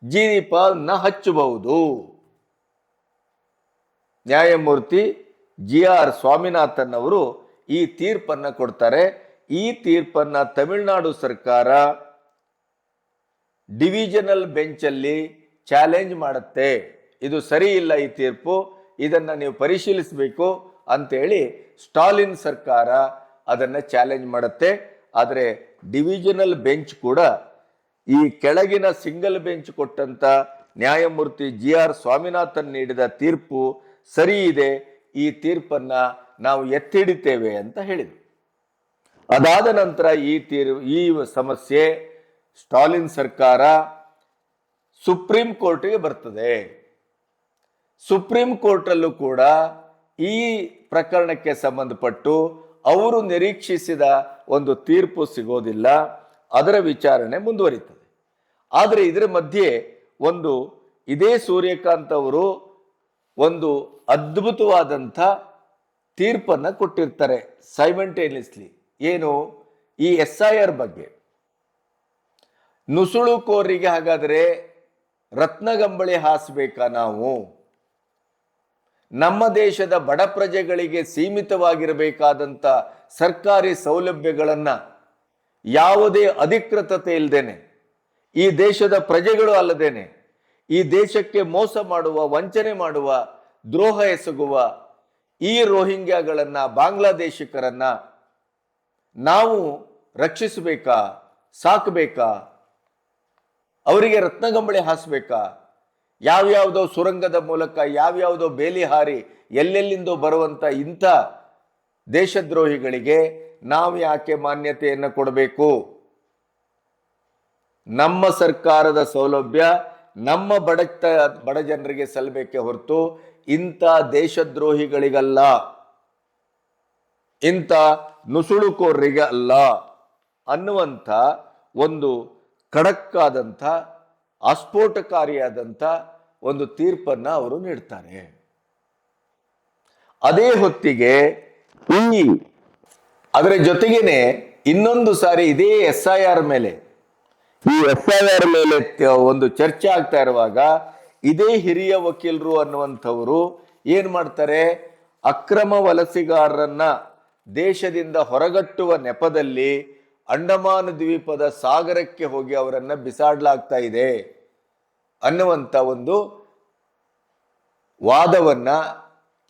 ದೀಪನ ಹಚ್ಚಬಹುದು. ನ್ಯಾಯಮೂರ್ತಿ GR ಸ್ವಾಮಿನಾಥನ್ ಅವರು ಈ ತೀರ್ಪನ್ನ ಕೊಡ್ತಾರೆ. ಈ ತೀರ್ಪನ್ನ ತಮಿಳುನಾಡು ಸರ್ಕಾರ ಡಿವಿಷನಲ್ ಬೆಂಚಲ್ಲಿ ಚಾಲೆಂಜ್ ಮಾಡುತ್ತೆ. ಇದು ಸರಿ ಇಲ್ಲ, ಈ ತೀರ್ಪು, ಇದನ್ನ ನೀವು ಪರಿಶೀಲಿಸಬೇಕು ಅಂತೇಳಿ ಸ್ಟಾಲಿನ್ ಸರ್ಕಾರ ಅದನ್ನ ಚಾಲೆಂಜ್ ಮಾಡುತ್ತೆ. ಆದರೆ ಡಿವಿಷನಲ್ ಬೆಂಚ್ ಕೂಡ ಈ ಕೆಳಗಿನ ಸಿಂಗಲ್ ಬೆಂಚ್ ಕೊಟ್ಟಂತ ನ್ಯಾಯಮೂರ್ತಿ GR ಸ್ವಾಮಿನಾಥನ್ ನೀಡಿದ ತೀರ್ಪು ಸರಿ ಇದೆ, ಈ ತೀರ್ಪನ್ನ ನಾವು ಎತ್ತಿಡಿತೇವೆ ಅಂತ ಹೇಳಿದರು. ಅದಾದ ನಂತರ ಈ ಸಮಸ್ಯೆ ಸ್ಟಾಲಿನ್ ಸರ್ಕಾರ ಸುಪ್ರೀಂ ಕೋರ್ಟ್ಗೆ ಬರ್ತದೆ. ಸುಪ್ರೀಂ ಕೋರ್ಟಲ್ಲೂ ಕೂಡ ಈ ಪ್ರಕರಣಕ್ಕೆ ಸಂಬಂಧಪಟ್ಟು ಅವರು ನಿರೀಕ್ಷಿಸಿದ ಒಂದು ತೀರ್ಪು ಸಿಗೋದಿಲ್ಲ, ಅದರ ವಿಚಾರಣೆ ಮುಂದುವರಿತದೆ. ಆದರೆ ಇದರ ಮಧ್ಯೆ ಇದೇ ಸೂರ್ಯಕಾಂತ್ ಅವರು ಒಂದು ಅದ್ಭುತವಾದಂಥ ತೀರ್ಪನ್ನು ಕೊಟ್ಟಿರ್ತಾರೆ ಸೈಮಲ್ಟೇನಿಯಸ್ಲಿ. ಏನು? ಈ SIR ಬಗ್ಗೆ. ನುಸುಳುಕೋರಿಗೆ ಹಾಗಾದರೆ ರತ್ನಗಂಬಳಿ ಹಾಸಬೇಕಾ ನಾವು? ನಮ್ಮ ದೇಶದ ಬಡ ಪ್ರಜೆಗಳಿಗೆ ಸೀಮಿತವಾಗಿರಬೇಕಾದಂಥ ಸರ್ಕಾರಿ ಸೌಲಭ್ಯಗಳನ್ನು ಯಾವುದೇ ಅಧಿಕೃತತೆ ಇಲ್ಲದೇನೆ, ಈ ದೇಶದ ಪ್ರಜೆಗಳು ಅಲ್ಲದೇನೆ, ಈ ದೇಶಕ್ಕೆ ಮೋಸ ಮಾಡುವ, ವಂಚನೆ ಮಾಡುವ, ದ್ರೋಹ ಎಸಗುವ ಈ ರೋಹಿಂಗ್ಯಾಗಳನ್ನ, ಬಾಂಗ್ಲಾದೇಶಿಕರನ್ನ ನಾವು ರಕ್ಷಿಸಬೇಕಾ, ಸಾಕಬೇಕಾ? ಅವರಿಗೆ ರತ್ನಗಂಬಳಿ ಹಾಸಬೇಕಾ? ಯಾವ್ಯಾವುದೋ ಸುರಂಗದ ಮೂಲಕ, ಯಾವ್ಯಾವುದೋ ಬೇಲಿ ಹಾರಿ ಎಲ್ಲೆಲ್ಲಿಂದೋ ಬರುವಂತ ಇಂಥ ದೇಶದ್ರೋಹಿಗಳಿಗೆ ನಾವು ಯಾಕೆ ಮಾನ್ಯತೆಯನ್ನು ಕೊಡಬೇಕು? ನಮ್ಮ ಸರ್ಕಾರದ ಸೌಲಭ್ಯ ನಮ್ಮ ಬಡ ಜನರಿಗೆ ಸಲ್ಲಬೇಕೆ ಹೊರತು ಇಂಥ ದೇಶದ್ರೋಹಿಗಳಿಗಲ್ಲ, ಇಂಥ ನುಸುಳುಕೋರರಿಗೆ ಅಲ್ಲ ಅನ್ನುವಂಥ ಒಂದು ಖಡಕ್ಕಾದಂಥ, ಆಸ್ಫೋಟಕಾರಿಯಾದಂಥ ಒಂದು ತೀರ್ಪನ್ನ ಅವರು ನೀಡ್ತಾರೆ. ಅದೇ ಹೊತ್ತಿಗೆ ಅದರ ಜೊತೆಗೇನೆ ಇನ್ನೊಂದು ಸಾರಿ ಇದೇ SIR ಮೇಲೆ, ಈ SIR ಮೇಲೆ ಒಂದು ಚರ್ಚೆ ಆಗ್ತಾ ಇರುವಾಗ ಇದೇ ಹಿರಿಯ ವಕೀಲರು ಅನ್ನುವಂಥವರು ಏನ್ ಮಾಡ್ತಾರೆ? ಅಕ್ರಮ ವಲಸಿಗಾರರನ್ನ ದೇಶದಿಂದ ಹೊರಗಟ್ಟುವ ನೆಪದಲ್ಲಿ ಅಂಡಮಾನ್ ದ್ವೀಪದ ಸಾಗರಕ್ಕೆ ಹೋಗಿ ಅವರನ್ನ ಬಿಸಾಡಲಾಗ್ತಾ ಇದೆ ಅನ್ನುವಂಥ ಒಂದು ವಾದವನ್ನ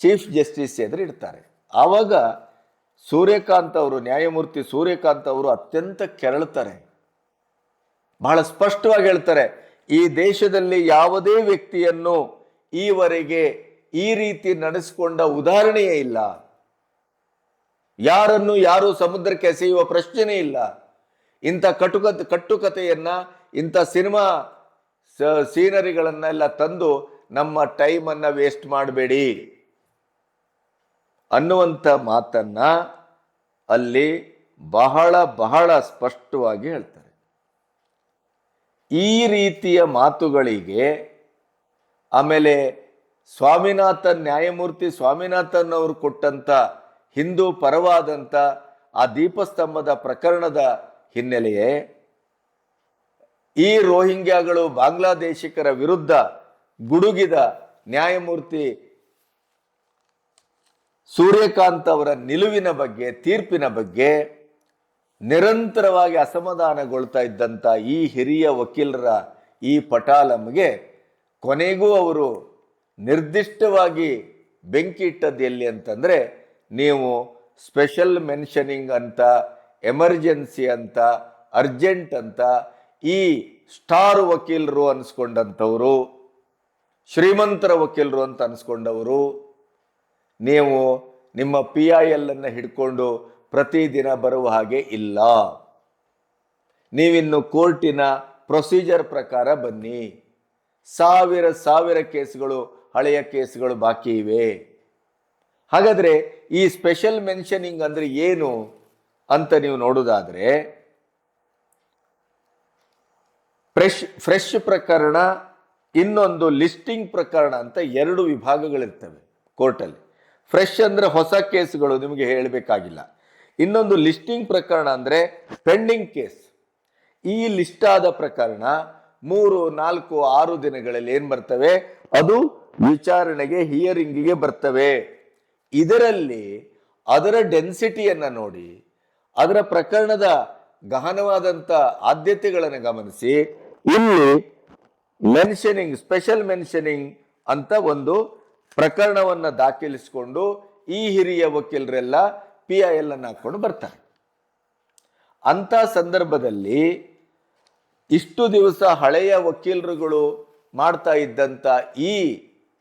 ಚೀಫ್ ಜಸ್ಟಿಸ್ ಎದುರು ಇಡ್ತಾರೆ. ಆವಾಗ ಸೂರ್ಯಕಾಂತ್ ಅವರು, ನ್ಯಾಯಮೂರ್ತಿ ಸೂರ್ಯಕಾಂತ್ ಅವರು ಅತ್ಯಂತ ಕೆರಳುತ್ತಾರೆ, ಬಹಳ ಸ್ಪಷ್ಟವಾಗಿ ಹೇಳ್ತಾರೆ, ಈ ದೇಶದಲ್ಲಿ ಯಾವುದೇ ವ್ಯಕ್ತಿಯನ್ನು ಈವರೆಗೆ ಈ ರೀತಿ ನಡೆಸಿಕೊಂಡ ಉದಾಹರಣೆಯೇ ಇಲ್ಲ. ಯಾರನ್ನು ಯಾರು ಸಮುದ್ರಕ್ಕೆ ಎಸೆಯುವ ಪ್ರಶ್ನೆನೇ ಇಲ್ಲ. ಇಂಥ ಕಟ್ಟುಕತೆಯನ್ನ, ಇಂಥ ಸಿನಿಮಾ ಸೀನರಿಗಳನ್ನೆಲ್ಲ ತಂದು ನಮ್ಮ ಟೈಮನ್ನ ವೇಸ್ಟ್ ಮಾಡಬೇಡಿ ಅನ್ನುವಂಥ ಮಾತನ್ನ ಅಲ್ಲಿ ಬಹಳ ಬಹಳ ಸ್ಪಷ್ಟವಾಗಿ ಹೇಳ್ತಾರೆ. ಈ ರೀತಿಯ ಮಾತುಗಳಿಗೆ ಆಮೇಲೆ ನ್ಯಾಯಮೂರ್ತಿ ಸ್ವಾಮಿನಾಥನ್ ಅವರು ಕೊಟ್ಟಂತ ಹಿಂದೂ ಪರವಾದಂಥ ಆ ದೀಪಸ್ತಂಭದ ಪ್ರಕರಣದ ಹಿನ್ನೆಲೆಯೇ ಈ ರೋಹಿಂಗ್ಯಾಗಳು ಬಾಂಗ್ಲಾದೇಶಿಕರ ವಿರುದ್ಧ ಗುಡುಗಿದ ನ್ಯಾಯಮೂರ್ತಿ ಸೂರ್ಯಕಾಂತ್ ಅವರ ನಿಲುವಿನ ಬಗ್ಗೆ, ತೀರ್ಪಿನ ಬಗ್ಗೆ ನಿರಂತರವಾಗಿ ಅಸಮಾಧಾನಗೊಳ್ತಾ ಇದ್ದಂಥ ಈ ಹಿರಿಯ ವಕೀಲರ ಈ ಪಟಾಲಂಗೆ ಕೊನೆಗೂ ಅವರು ನಿರ್ದಿಷ್ಟವಾಗಿ ಬೆಂಕಿ ಇಟ್ಟದ್ದು ಎಲ್ಲಿ ಅಂತಂದ್ರೆ, ನೀವು ಸ್ಪೆಷಲ್ ಮೆನ್ಷನಿಂಗ್ ಅಂತ, ಎಮರ್ಜೆನ್ಸಿ ಅಂತ, ಅರ್ಜೆಂಟ್ ಅಂತ ಈ ಸ್ಟಾರ್ ವಕೀಲರು ಅನ್ಸ್ಕೊಂಡಂಥವರು, ಶ್ರೀಮಂತರ ವಕೀಲರು ಅಂತ ಅನ್ಸ್ಕೊಂಡವರು, ನೀವು ನಿಮ್ಮ PIL ಅನ್ನು ಹಿಡ್ಕೊಂಡು ಪ್ರತಿದಿನ ಬರುವ ಹಾಗೆ ಇಲ್ಲ. ನೀವಿನ್ನು ಕೋರ್ಟಿನ ಪ್ರೊಸೀಜರ್ ಪ್ರಕಾರ ಬನ್ನಿ. ಸಾವಿರ ಕೇಸ್ಗಳು, ಹಳೆಯ ಕೇಸ್ಗಳು ಬಾಕಿ ಇವೆ. ಹಾಗಾದ್ರೆ ಈ ಸ್ಪೆಷಲ್ ಮೆನ್ಷನಿಂಗ್ ಅಂದ್ರೆ ಏನು ಅಂತ ನೀವು ನೋಡುವುದಾದ್ರೆ, ಫ್ರೆಶ್ ಪ್ರಕರಣ, ಇನ್ನೊಂದು ಲಿಸ್ಟಿಂಗ್ ಪ್ರಕರಣ ಅಂತ ಎರಡು ವಿಭಾಗಗಳಿರ್ತವೆ ಕೋರ್ಟಲ್ಲಿ. ಫ್ರೆಶ್ ಅಂದ್ರೆ ಹೊಸ ಕೇಸ್ಗಳು, ನಿಮಗೆ ಹೇಳಬೇಕಾಗಿಲ್ಲ. ಇನ್ನೊಂದು ಲಿಸ್ಟಿಂಗ್ ಪ್ರಕರಣ ಅಂದ್ರೆ ಪೆಂಡಿಂಗ್ ಕೇಸ್. ಈ ಲಿಸ್ಟ್ ಆದ ಪ್ರಕರಣ 3, 4, 6 ದಿನಗಳಲ್ಲಿ ಏನ್ ಬರ್ತವೆ, ಅದು ವಿಚಾರಣೆಗೆ, ಹಿಯರಿಂಗಿಗೆ ಬರ್ತವೆ. ಇದರಲ್ಲಿ ಅದರ ಡೆನ್ಸಿಟಿಯನ್ನ ನೋಡಿ, ಅದರ ಪ್ರಕರಣದ ಗಹನವಾದಂಥ ಆದ್ಯತೆಗಳನ್ನು ಗಮನಿಸಿ, ಇಲ್ಲಿ ಮೆನ್ಷನಿಂಗ್, ಸ್ಪೆಷಲ್ ಮೆನ್ಷನಿಂಗ್ ಅಂತ ಒಂದು ಪ್ರಕರಣವನ್ನ ದಾಖಲಿಸಿಕೊಂಡು ಈ ಹಿರಿಯ ವಕೀಲರೆಲ್ಲ PIL ಅನ್ನು ಹಾಕೊಂಡು ಬರ್ತಾರೆ. ಅಂತ ಸಂದರ್ಭದಲ್ಲಿ ಇಷ್ಟು ದಿವಸ ಹಳೆಯ ವಕೀಲರುಗಳು ಮಾಡ್ತಾ ಇದ್ದಂಥ ಈ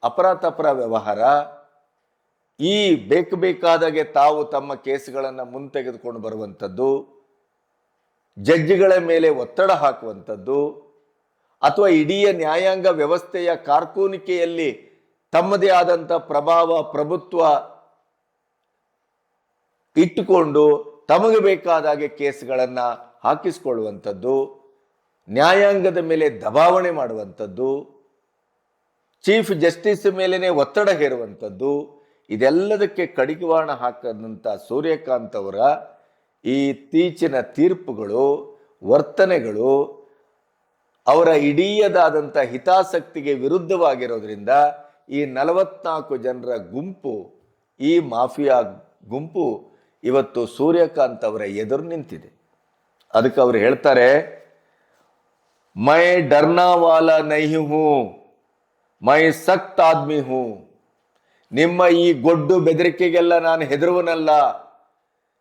ಅಪರಾತಪರ ವ್ಯವಹಾರ, ಈ ಬೇಕಾದಾಗೆ ತಾವು ತಮ್ಮ ಕೇಸುಗಳನ್ನು ಮುಂತೆಗೆದುಕೊಂಡು ಬರುವಂಥದ್ದು, ಜಡ್ಜಿಗಳ ಮೇಲೆ ಒತ್ತಡ ಹಾಕುವಂಥದ್ದು, ಅಥವಾ ಇಡೀ ನ್ಯಾಯಾಂಗ ವ್ಯವಸ್ಥೆಯ ಕಾರ್ಕೂನಿಕೆಯಲ್ಲಿ ತಮ್ಮದೇ ಆದಂಥ ಪ್ರಭಾವ ಪ್ರಭುತ್ವ ಇಟ್ಟುಕೊಂಡು ತಮಗೆ ಬೇಕಾದಾಗೆ ಕೇಸ್ಗಳನ್ನು ಹಾಕಿಸಿಕೊಳ್ಳುವಂಥದ್ದು, ನ್ಯಾಯಾಂಗದ ಮೇಲೆ ದಬಾವಣೆ ಮಾಡುವಂಥದ್ದು, ಚೀಫ್ ಜಸ್ಟಿಸ್ ಮೇಲೇನೆ ಒತ್ತಡ ಹೇರುವಂಥದ್ದು, ಇದೆಲ್ಲದಕ್ಕೆ ಕಡಿವಾಣ ಹಾಕದಂಥ ಸೂರ್ಯಕಾಂತ್ ಅವರ ಈ ಇತ್ತೀಚಿನ ತೀರ್ಪುಗಳು, ವರ್ತನೆಗಳು ಅವರ ಇಡೀದಾದಂಥ ಹಿತಾಸಕ್ತಿಗೆ ವಿರುದ್ಧವಾಗಿರೋದ್ರಿಂದ ಈ 44 ಜನರ ಗುಂಪು, ಈ ಮಾಫಿಯಾ ಗುಂಪು ಇವತ್ತು ಸೂರ್ಯಕಾಂತ್ ಅವರ ಎದುರು ನಿಂತಿದೆ. ಅದಕ್ಕೆ ಅವರು ಹೇಳ್ತಾರೆ, ಮೈ ಡರ್ನಾ ವಾಲಾ ನಹಿ ಹೂ, ಮೈ ಸಖ್ತ್ ಆದ್ಮಿ ಹೂ. ನಿಮ್ಮ ಈ ಗೊಡ್ಡು ಬೆದರಿಕೆಗೆಲ್ಲ ನಾನು ಹೆದರುವನಲ್ಲ,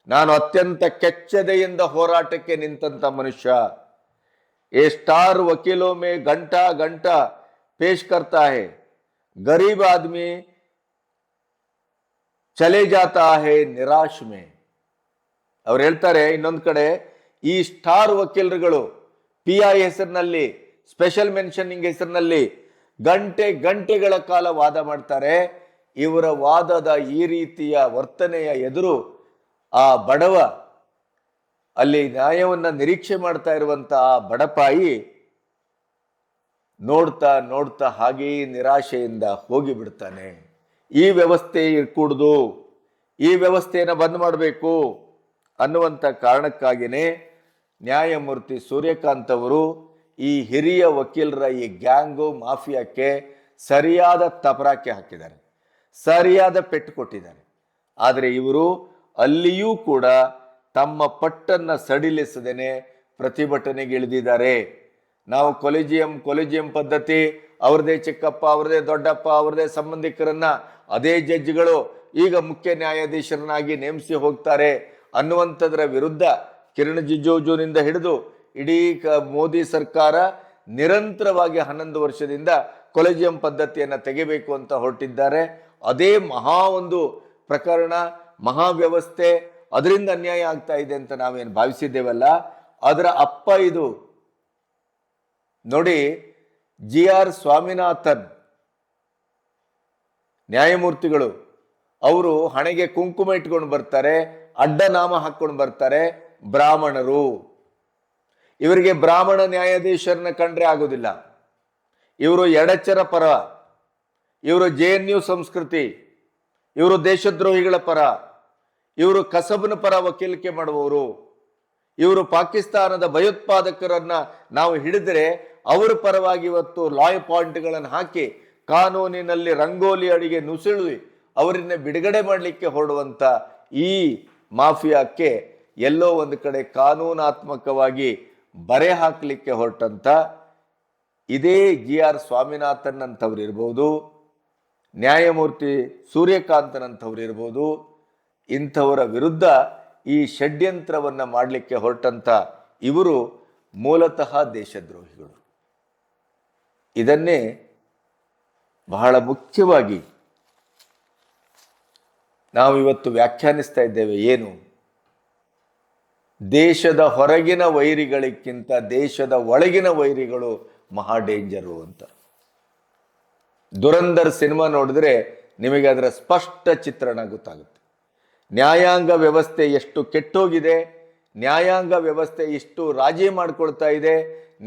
ನಾನು ಅತ್ಯಂತ ಕೆಚ್ಚದೆಯಿಂದ ಹೋರಾಟಕ್ಕೆ ನಿಂತಂತ ಮನುಷ್ಯ. ए स्टार वकीलों में घंटा घंटा पेश करता है, गरीब आदमी चले जाता है निराश में. ಅವ್ರು ಹೇಳ್ತಾರೆ, ಇನ್ನೊಂದು ಕಡೆ ಈ ಸ್ಟಾರ್ ವಕೀಲರುಗಳು PI ಹೆಸರಿನಲ್ಲಿ, ಸ್ಪೆಷಲ್ ಮೆನ್ಷನಿಂಗ್ ಹೆಸರಿನಲ್ಲಿ ಗಂಟೆಗಳ ಕಾಲ ವಾದ ಮಾಡ್ತಾರೆ. ಇವರ ವಾದದ ಈ ರೀತಿಯ ವರ್ತನೆಯ ಎದುರು ಆ ಬಡವ, ಅಲ್ಲಿ ನ್ಯಾಯವನ್ನ ನಿರೀಕ್ಷೆ ಮಾಡ್ತಾ ಇರುವಂತಹ ಬಡಪಾಯಿ ನೋಡ್ತಾ ನೋಡ್ತಾ ಹಾಗೆಯೇ ನಿರಾಶೆಯಿಂದ ಹೋಗಿ ಬಿಡ್ತಾನೆ. ಈ ವ್ಯವಸ್ಥೆ ಇರ್ಕೂಡ್ದು, ಈ ವ್ಯವಸ್ಥೆಯನ್ನು ಬಂದ್ ಮಾಡಬೇಕು ಅನ್ನುವಂಥ ಕಾರಣಕ್ಕಾಗಿಯೇ ನ್ಯಾಯಮೂರ್ತಿ ಸೂರ್ಯಕಾಂತ್ ಅವರು ಈ ಹಿರಿಯ ವಕೀಲರ ಈ ಗ್ಯಾಂಗು ಮಾಫಿಯಾಕ್ಕೆ ಸರಿಯಾದ ತಪರಾಕೆ ಹಾಕಿದ್ದಾರೆ, ಸರಿಯಾದ ಪೆಟ್ಟು ಕೊಟ್ಟಿದ್ದಾರೆ. ಆದರೆ ಇವರು ಅಲ್ಲಿಯೂ ಕೂಡ ತಮ್ಮ ಪಟ್ಟನ್ನು ಸಡಿಲಿಸದೇನೆ ಪ್ರತಿಭಟನೆಗೆ ಇಳಿದಿದ್ದಾರೆ. ನಾವು ಕೊಲಿಜಿಯಂ ಪದ್ಧತಿ, ಅವ್ರದೇ ಚಿಕ್ಕಪ್ಪ, ಅವ್ರದೇ ದೊಡ್ಡಪ್ಪ, ಅವ್ರದೇ ಸಂಬಂಧಿಕರನ್ನ ಅದೇ ಜಡ್ಜ್ಗಳು ಈಗ ಮುಖ್ಯ ನ್ಯಾಯಾಧೀಶರನ್ನಾಗಿ ನೇಮಿಸಿ ಹೋಗ್ತಾರೆ ಅನ್ನುವಂಥದ್ರ ವಿರುದ್ಧ ಕಿರಣ್ ರಿಜಿಜುನಿಂದ ಹಿಡಿದು ಇಡೀ ಮೋದಿ ಸರ್ಕಾರ ನಿರಂತರವಾಗಿ 11 ವರ್ಷದಿಂದ ಕೊಲಿಜಿಯಂ ಪದ್ಧತಿಯನ್ನು ತೆಗೆಯಬೇಕು ಅಂತ ಹೊರಟಿದ್ದಾರೆ. ಅದೇ ಒಂದು ಪ್ರಕರಣ, ಮಹಾವ್ಯವಸ್ಥೆ, ಅದರಿಂದ ಅನ್ಯಾಯ ಆಗ್ತಾ ಇದೆ ಅಂತ ನಾವೇನು ಭಾವಿಸಿದ್ದೇವಲ್ಲ, ಅದರ ಅಪ್ಪ ಇದು. ನೋಡಿ, GR ಸ್ವಾಮಿನಾಥನ್ ನ್ಯಾಯಮೂರ್ತಿಗಳು, ಅವರು ಹಣೆಗೆ ಕುಂಕುಮ ಇಟ್ಕೊಂಡು ಬರ್ತಾರೆ, ಅಡ್ಡನಾಮ ಹಾಕೊಂಡು ಬರ್ತಾರೆ, ಬ್ರಾಹ್ಮಣರು. ಇವರಿಗೆ ಬ್ರಾಹ್ಮಣ ನ್ಯಾಯಾಧೀಶರನ್ನ ಕಂಡ್ರೆ ಆಗೋದಿಲ್ಲ. ಇವರು ಎಡಚರ ಪರ, ಇವರು JNU ಸಂಸ್ಕೃತಿ, ಇವರು ದೇಶದ್ರೋಹಿಗಳ ಪರ, ಇವರು ಕಸಬನ ಪರ ವಕೀಲಿಕೆ ಮಾಡುವವರು, ಇವರು ಪಾಕಿಸ್ತಾನದ ಭಯೋತ್ಪಾದಕರನ್ನ ನಾವು ಹಿಡಿದರೆ ಅವರ ಪರವಾಗಿ ಇವತ್ತು ಲಾಯ್ ಪಾಯಿಂಟ್ಗಳನ್ನು ಹಾಕಿ ಕಾನೂನಿನಲ್ಲಿ ರಂಗೋಲಿ ಅಡಿಗೆ ನುಸುಳಿ ಅವರನ್ನ ಬಿಡುಗಡೆ ಮಾಡಲಿಕ್ಕೆ ಹೊರಡುವಂತ ಈ ಮಾಫಿಯಾಕ್ಕೆ ಎಲ್ಲೋ ಒಂದು ಕಡೆ ಕಾನೂನಾತ್ಮಕವಾಗಿ ಬರೆ ಹಾಕಲಿಕ್ಕೆ ಹೊರಟಂತ ಇದೇ GR ಸ್ವಾಮಿನಾಥನ್ ಅಂತವ್ರು ಇರ್ಬೋದು, ನ್ಯಾಯಮೂರ್ತಿ ಸೂರ್ಯಕಾಂತನ್ ಅಂತವ್ರು ಇರ್ಬೋದು. ಇಂಥವರ ವಿರುದ್ಧ ಈ ಷಡ್ಯಂತ್ರವನ್ನು ಮಾಡಲಿಕ್ಕೆ ಹೊರಟಂತ ಇವರು ಮೂಲತಃ ದೇಶದ್ರೋಹಿಗಳು. ಇದನ್ನೇ ಬಹಳ ಮುಖ್ಯವಾಗಿ ನಾವಿವತ್ತು ವ್ಯಾಖ್ಯಾನಿಸ್ತಾ ಇದ್ದೇವೆ. ಏನು, ದೇಶದ ಹೊರಗಿನ ವೈರಿಗಳಿಗಿಂತ ದೇಶದ ಒಳಗಿನ ವೈರಿಗಳು ಮಹಾ ಡೇಂಜರು ಅಂತ. ದುರಂಧರ್ ಸಿನಿಮಾ ನೋಡಿದ್ರೆ ನಿಮಗೆ ಅದರ ಸ್ಪಷ್ಟ ಚಿತ್ರಣ ಗೊತ್ತಾಗುತ್ತೆ. ನ್ಯಾಯಾಂಗ ವ್ಯವಸ್ಥೆ ಎಷ್ಟು ಕೆಟ್ಟೋಗಿದೆ, ನ್ಯಾಯಾಂಗ ವ್ಯವಸ್ಥೆ ಇಷ್ಟು ರಾಜಿ ಮಾಡಿಕೊಳ್ತಾ ಇದೆ,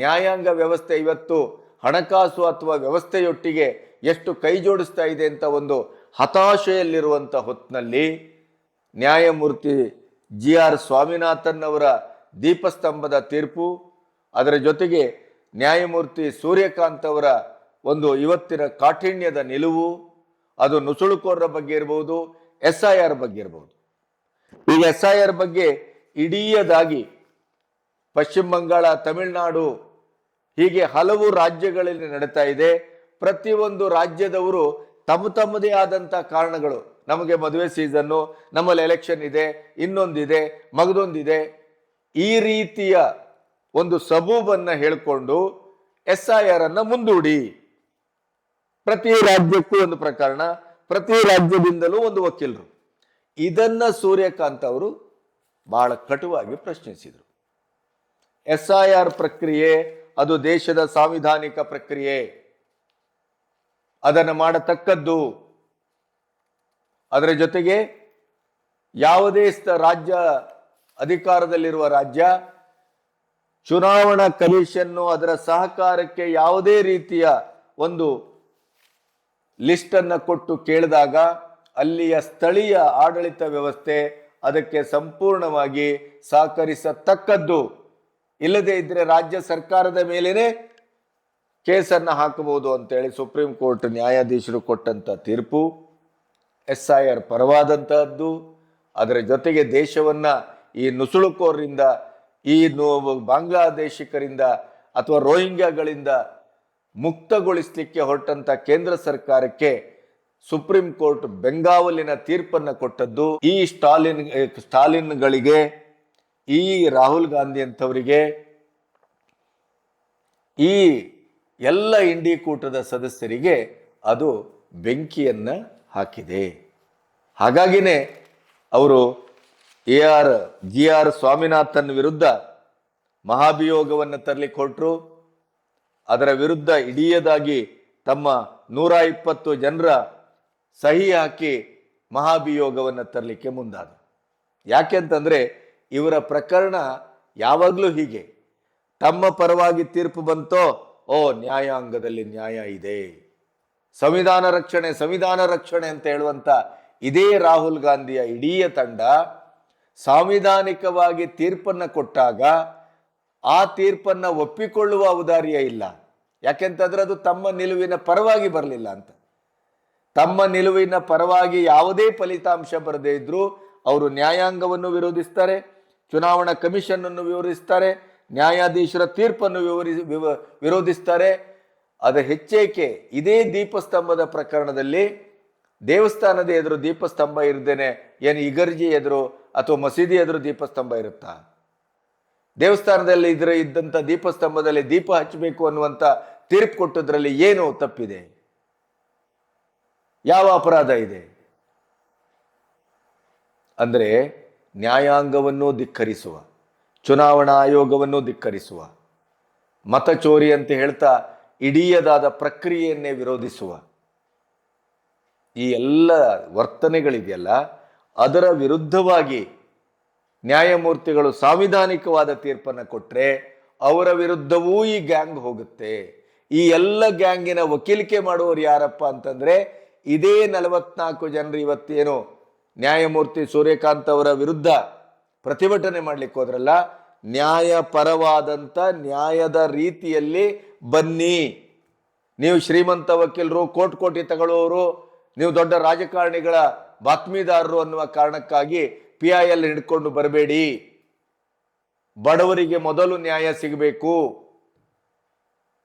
ನ್ಯಾಯಾಂಗ ವ್ಯವಸ್ಥೆ ಇವತ್ತು ಹಣಕಾಸು ಅಥವಾ ವ್ಯವಸ್ಥೆಯೊಟ್ಟಿಗೆ ಎಷ್ಟು ಕೈ ಜೋಡಿಸ್ತಾ ಇದೆ ಅಂತ ಒಂದು ಹತಾಶೆಯಲ್ಲಿರುವಂಥ ಹೊತ್ತಿನಲ್ಲಿ ನ್ಯಾಯಮೂರ್ತಿ GR ಸ್ವಾಮಿನಾಥನ್ ಅವರ ದೀಪಸ್ತಂಭದ ತೀರ್ಪು, ಅದರ ಜೊತೆಗೆ ನ್ಯಾಯಮೂರ್ತಿ ಸೂರ್ಯಕಾಂತ್ ಅವರ ಒಂದು ಇವತ್ತಿನ ಕಾಠಿಣ್ಯದ ನಿಲುವು, ಅದು ನುಸುಳುಕೋರರ ಬಗ್ಗೆ ಇರಬಹುದು, SIR ಬಗ್ಗೆ ಇರಬಹುದು. ಈಗ SIR ಬಗ್ಗೆ ಇಡೀದಾಗಿ ಪಶ್ಚಿಮ ಬಂಗಾಳ, ತಮಿಳುನಾಡು, ಹೀಗೆ ಹಲವು ರಾಜ್ಯಗಳಲ್ಲಿ ನಡೀತಾ ಇದೆ. ಪ್ರತಿಯೊಂದು ರಾಜ್ಯದವರು ತಮ್ಮದೇ ಆದಂಥ ಕಾರಣಗಳು, ನಮಗೆ ಮದುವೆ ಸೀಸನ್ನು, ನಮ್ಮಲ್ಲಿ ಎಲೆಕ್ಷನ್ ಇದೆ, ಇನ್ನೊಂದಿದೆ, ಮಗದೊಂದಿದೆ, ಈ ರೀತಿಯ ಒಂದು ಸಬೂಬನ್ನ ಹೇಳಿಕೊಂಡು SIR ಅನ್ನ ಮುಂದೂಡಿ, ಪ್ರತಿ ರಾಜ್ಯಕ್ಕೂ ಒಂದು ಪ್ರಕರಣ, ಪ್ರತಿ ರಾಜ್ಯದಿಂದಲೂ ಒಂದು ವಕೀಲರು. ಇದನ್ನ ಸೂರ್ಯಕಾಂತ್ ಅವರು ಬಹಳ ಕಟುವಾಗಿ ಪ್ರಶ್ನಿಸಿದರು. SIR ಪ್ರಕ್ರಿಯೆ ಅದು ದೇಶದ ಸಾಂವಿಧಾನಿಕ ಪ್ರಕ್ರಿಯೆ, ಅದನ್ನು ಮಾಡತಕ್ಕದ್ದು. ಅದರ ಜೊತೆಗೆ ಯಾವುದೇ ರಾಜ್ಯ ಅಧಿಕಾರದಲ್ಲಿರುವ ರಾಜ್ಯ ಚುನಾವಣಾ ಕಮಿಷನ್ನು ಅದರ ಸಹಕಾರಕ್ಕೆ ಯಾವುದೇ ರೀತಿಯ ಒಂದು ಲಿಸ್ಟ್ ಅನ್ನು ಕೊಟ್ಟು ಕೇಳಿದಾಗ ಅಲ್ಲಿಯ ಸ್ಥಳೀಯ ಆಡಳಿತ ವ್ಯವಸ್ಥೆ ಅದಕ್ಕೆ ಸಂಪೂರ್ಣವಾಗಿ ಸಹಕರಿಸತಕ್ಕದ್ದು. ಇಲ್ಲದೇ ಇದ್ರೆ ರಾಜ್ಯ ಸರ್ಕಾರದ ಮೇಲೇನೆ ಕೇಸನ್ನು ಹಾಕಬಹುದು ಅಂತೇಳಿ ಸುಪ್ರೀಂ ಕೋರ್ಟ್ ನ್ಯಾಯಾಧೀಶರು ಕೊಟ್ಟಂತ ತೀರ್ಪು SIR ಪರವಾದಂತಹದ್ದು. ಅದರ ಜೊತೆಗೆ ದೇಶವನ್ನ ಈ ನುಸುಳುಕೋರರಿಂದ, ಈ ಬಾಂಗ್ಲಾದೇಶಿಕರಿಂದ ಅಥವಾ ರೋಹಿಂಗ್ಯಾಗಳಿಂದ ಮುಕ್ತಗೊಳಿಸಲಿಕ್ಕೆ ಹೊರಟಂತ ಕೇಂದ್ರ ಸರ್ಕಾರಕ್ಕೆ ಸುಪ್ರೀಂ ಕೋರ್ಟ್ ಬೆಂಗಾವಲಿನ ತೀರ್ಪನ್ನು ಕೊಟ್ಟದ್ದು. ಈ ಸ್ಟಾಲಿನ್ಗಳಿಗೆ, ಈ ರಾಹುಲ್ ಗಾಂಧಿ ಅಂತವರಿಗೆ, ಈ ಎಲ್ಲ ಇಂಡಿ ಕೂಟದ ಸದಸ್ಯರಿಗೆ ಅದು ಬೆಂಕಿಯನ್ನ ಹಾಕಿದೆ. ಹಾಗಾಗಿನೇ ಅವರು GR ಸ್ವಾಮಿನಾಥನ್ ವಿರುದ್ಧ ಮಹಾಭಿಯೋಗವನ್ನು ತರಲಿಕ್ಕೆ ಹೊರಟರು. ಅದರ ವಿರುದ್ಧ ಇಡೀದಾಗಿ ತಮ್ಮ 120 ಜನರ ಸಹಿ ಹಾಕಿ ಮಹಾಭಿಯೋಗವನ್ನು ತರಲಿಕ್ಕೆ ಮುಂದಾದರು. ಯಾಕೆಂತಂದ್ರೆ ಇವರ ಪ್ರಕರಣ ಯಾವಾಗಲೂ ಹೀಗೆ, ತಮ್ಮ ಪರವಾಗಿ ತೀರ್ಪು ಬಂತೋ, ನ್ಯಾಯಾಂಗದಲ್ಲಿ ನ್ಯಾಯ ಇದೆ, ಸಂವಿಧಾನ ರಕ್ಷಣೆ ಅಂತ ಹೇಳುವಂತ ಇದೇ ರಾಹುಲ್ ಗಾಂಧಿಯ ಇಡೀ ತಂಡ ಸಾಂವಿಧಾನಿಕವಾಗಿ ತೀರ್ಪನ್ನು ಕೊಟ್ಟಾಗ ಆ ತೀರ್ಪನ್ನು ಒಪ್ಪಿಕೊಳ್ಳುವ ಔದಾರ್ಯ ಇಲ್ಲ. ಯಾಕೆಂತಂದ್ರೆ ಅದು ತಮ್ಮ ನಿಲುವಿನ ಪರವಾಗಿ ಬರಲಿಲ್ಲ ಅಂತ. ತಮ್ಮ ನಿಲುವಿನ ಪರವಾಗಿ ಯಾವುದೇ ಫಲಿತಾಂಶ ಬರದೇ ಇದ್ರೂ ಅವರು ನ್ಯಾಯಾಂಗವನ್ನು ವಿರೋಧಿಸ್ತಾರೆ, ಚುನಾವಣಾ ಕಮಿಷನ್ ಅನ್ನು ವಿರೋಧಿಸ್ತಾರೆ, ನ್ಯಾಯಾಧೀಶರ ತೀರ್ಪನ್ನು ವಿರೋಧಿಸ್ತಾರೆ. ಅದರ ಹೆಚ್ಚೇಕೆ ಇದೇ ದೀಪಸ್ತಂಭದ ಪ್ರಕರಣದಲ್ಲಿ ದೇವಸ್ಥಾನದ ಎದುರು ದೀಪಸ್ತಂಭ ಇರದೇನೆ ಏನು ಇಗರ್ಜಿ ಎದುರು ಅಥವಾ ಮಸೀದಿ ಎದುರು ದೀಪಸ್ತಂಭ ಇರುತ್ತಾ? ದೇವಸ್ಥಾನದಲ್ಲಿ ಇದ್ದಂಥ ದೀಪಸ್ತಂಭದಲ್ಲಿ ದೀಪ ಹಚ್ಚಬೇಕು ಅನ್ನುವಂಥ ತೀರ್ಪು ಕೊಟ್ಟದ್ರಲ್ಲಿ ಏನು ತಪ್ಪಿದೆ? ಯಾವ ಅಪರಾಧ ಇದೆ? ಅಂದರೆ ನ್ಯಾಯಾಂಗವನ್ನು ಧಿಕ್ಕರಿಸುವ, ಚುನಾವಣಾ ಆಯೋಗವನ್ನು ಧಿಕ್ಕರಿಸುವ, ಮತಚೋರಿ ಅಂತ ಹೇಳ್ತಾ ಇಡೀದಾದ ಪ್ರಕ್ರಿಯೆಯನ್ನೇ ವಿರೋಧಿಸುವ ಈ ಎಲ್ಲ ವರ್ತನೆಗಳಿದೆಯಲ್ಲ, ಅದರ ವಿರುದ್ಧವಾಗಿ ನ್ಯಾಯಮೂರ್ತಿಗಳು ಸಾಂವಿಧಾನಿಕವಾದ ತೀರ್ಪನ್ನು ಕೊಟ್ಟರೆ ಅವರ ವಿರುದ್ಧವೂ ಈ ಗ್ಯಾಂಗ್ ಹೋಗುತ್ತೆ. ಈ ಎಲ್ಲ ಗ್ಯಾಂಗಿನ ವಕೀಲಿಕೆ ಮಾಡುವವರು ಯಾರಪ್ಪ ಅಂತಂದ್ರೆ ಇದೇ 44 ಜನರು ಇವತ್ತೇನು ನ್ಯಾಯಮೂರ್ತಿ ಸೂರ್ಯಕಾಂತ್ ಅವರ ವಿರುದ್ಧ ಪ್ರತಿಭಟನೆ ಮಾಡ್ಲಿಕ್ಕೆ ಹೋದ್ರಲ್ಲ, ನ್ಯಾಯ ಪರವಾದಂತ ನ್ಯಾಯದ ರೀತಿಯಲ್ಲಿ ಬನ್ನಿ. ನೀವು ಶ್ರೀಮಂತ ವಕೀಲರು, ಕೋಟಿ ತಗೊಳ್ಳುವವರು, ನೀವು ದೊಡ್ಡ ರಾಜಕಾರಣಿಗಳ ಬಾತ್ಮೀದಾರರು ಅನ್ನುವ ಕಾರಣಕ್ಕಾಗಿ PIL ಹಿಡ್ಕೊಂಡು ಬರಬೇಡಿ. ಬಡವರಿಗೆ ಮೊದಲು ನ್ಯಾಯ ಸಿಗಬೇಕು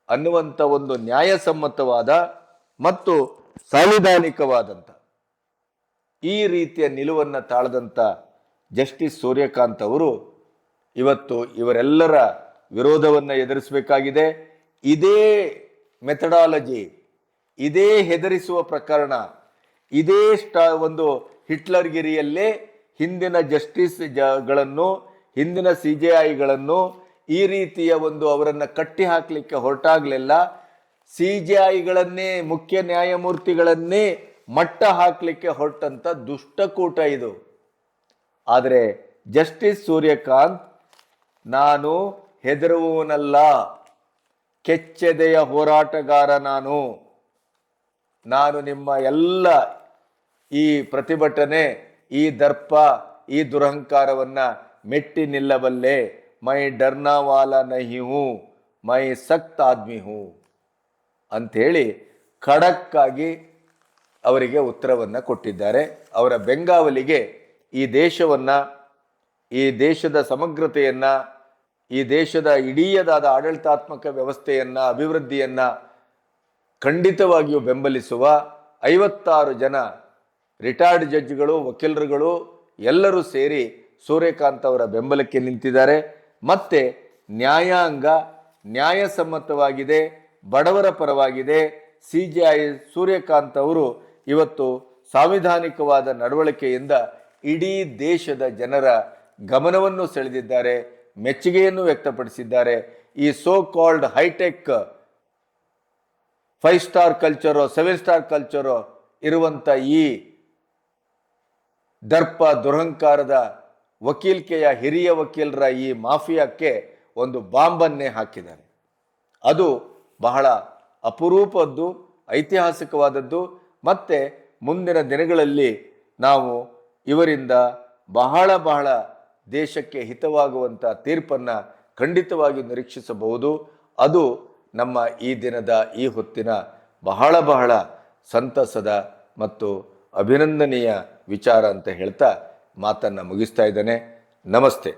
ಅನ್ನುವಂಥ ಒಂದು ನ್ಯಾಯಸಮ್ಮತವಾದ ಮತ್ತು ಸಾಂವಿಧಾನಿಕವಾದಂಥ ಈ ರೀತಿಯ ನಿಲುವನ್ನು ತಾಳದಂಥ ಜಸ್ಟಿಸ್ ಸೂರ್ಯಕಾಂತ್ ಅವರು ಇವತ್ತು ಇವರೆಲ್ಲರ ವಿರೋಧವನ್ನು ಎದುರಿಸಬೇಕಾಗಿದೆ. ಇದೇ ಮೆಥಡಾಲಜಿ, ಇದೇ ಹೆದರಿಸುವ ಪ್ರಕರಣ, ಇದೇ ಒಂದು ಹಿಟ್ಲರ್ಗಿರಿಯಲ್ಲೇ ಹಿಂದಿನ ಗಳನ್ನು, ಹಿಂದಿನ CJIಗಳನ್ನು ಈ ರೀತಿಯ ಒಂದು ಅವರನ್ನು ಕಟ್ಟಿ ಹಾಕಲಿಕ್ಕೆ ಹೊರಟಾಗ್ಲೆಲ್ಲ CJIಗಳನ್ನೇ, ಮುಖ್ಯ ನ್ಯಾಯಮೂರ್ತಿಗಳನ್ನೇ ಮಟ್ಟ ಹಾಕಲಿಕ್ಕೆ ಹೊರಟಂತ ದುಷ್ಟಕೂಟ ಇದು. ಆದರೆ ಜಸ್ಟಿಸ್ ಸೂರ್ಯಕಾಂತ್, ನಾನು ಹೆದರುವವನಲ್ಲ, ಕೆಚ್ಚೆದೆಯ ಹೋರಾಟಗಾರ ನಾನು ನಿಮ್ಮ ಎಲ್ಲ ಈ ಪ್ರತಿಭಟನೆ, ಈ ದರ್ಪ, ಈ ದುರಹಂಕಾರವನ್ನ ಮೆಟ್ಟಿ ನಿಲ್ಲಬಲ್ಲೆ. ಮೈ ಡರ್ನಾವಾಲ ನಹಿ ಹೂ, ಮೈ ಸಖ್ತ್ ಆದ್ಮಿ ಹೂ ಅಂಥೇಳಿ ಖಡಕ್ಕಾಗಿ ಅವರಿಗೆ ಉತ್ತರವನ್ನು ಕೊಟ್ಟಿದ್ದಾರೆ. ಅವರ ಬೆಂಗಾವಲಿಗೆ ಈ ದೇಶವನ್ನ, ಈ ದೇಶದ ಸಮಗ್ರತೆಯನ್ನ, ಈ ದೇಶದ ಇಡೀದಾದ ಆಡಳಿತಾತ್ಮಕ ವ್ಯವಸ್ಥೆಯನ್ನ, ಅಭಿವೃದ್ಧಿಯನ್ನ ಖಂಡಿತವಾಗಿಯೂ ಬೆಂಬಲಿಸುವ 56 ಜನ ರಿಟೈರ್ಡ್ ಜಡ್ಜ್ಗಳು, ವಕೀಲರುಗಳು ಎಲ್ಲರೂ ಸೇರಿ ಸೂರ್ಯಕಾಂತ್ ಅವರ ಬೆಂಬಲಕ್ಕೆ ನಿಂತಿದ್ದಾರೆ. ಮತ್ತೆ ನ್ಯಾಯಾಂಗ ನ್ಯಾಯಸಮ್ಮತವಾಗಿದೆ, ಬಡವರ ಪರವಾಗಿದೆ. CJI ಸೂರ್ಯಕಾಂತ್ ಅವರು ಇವತ್ತು ಸಾಂವಿಧಾನಿಕವಾದ ನಡವಳಿಕೆಯಿಂದ ಇಡೀ ದೇಶದ ಜನರ ಗಮನವನ್ನು ಸೆಳೆದಿದ್ದಾರೆ, ಮೆಚ್ಚುಗೆಯನ್ನು ವ್ಯಕ್ತಪಡಿಸಿದ್ದಾರೆ. ಈ ಸೋ ಕಾಲ್ಡ್ ಹೈಟೆಕ್ 5 ಸ್ಟಾರ್ ಕಲ್ಚರೋ 7 ಸ್ಟಾರ್ ಕಲ್ಚರೋ ಇರುವಂಥ ಈ ದರ್ಪ ದುರಹಂಕಾರದ ವಕೀಲಿಕೆಯ ಹಿರಿಯ ವಕೀಲರ ಈ ಮಾಫಿಯಾಕ್ಕೆ ಒಂದು ಬಾಂಬನ್ನೇ ಹಾಕಿದ್ದಾರೆ. ಅದು ಬಹಳ ಅಪರೂಪದ್ದು, ಐತಿಹಾಸಿಕವಾದದ್ದು. ಮತ್ತೆ ಮುಂದಿನ ದಿನಗಳಲ್ಲಿ ನಾವು ಇವರಿಂದ ಬಹಳ ದೇಶಕ್ಕೆ ಹಿತವಾಗುವಂಥ ತೀರ್ಪನ್ನು ಖಂಡಿತವಾಗಿ ನಿರೀಕ್ಷಿಸಬಹುದು. ಅದು ನಮ್ಮ ಈ ದಿನದ ಈ ಹೊತ್ತಿನ ಬಹಳ ಸಂತಸದ ಮತ್ತು ಅಭಿನಂದನೀಯ ವಿಚಾರ ಅಂತ ಹೇಳ್ತಾ ಮಾತನ್ನು ಮುಗಿಸ್ತಾ ಇದ್ದೇನೆ. ನಮಸ್ತೆ.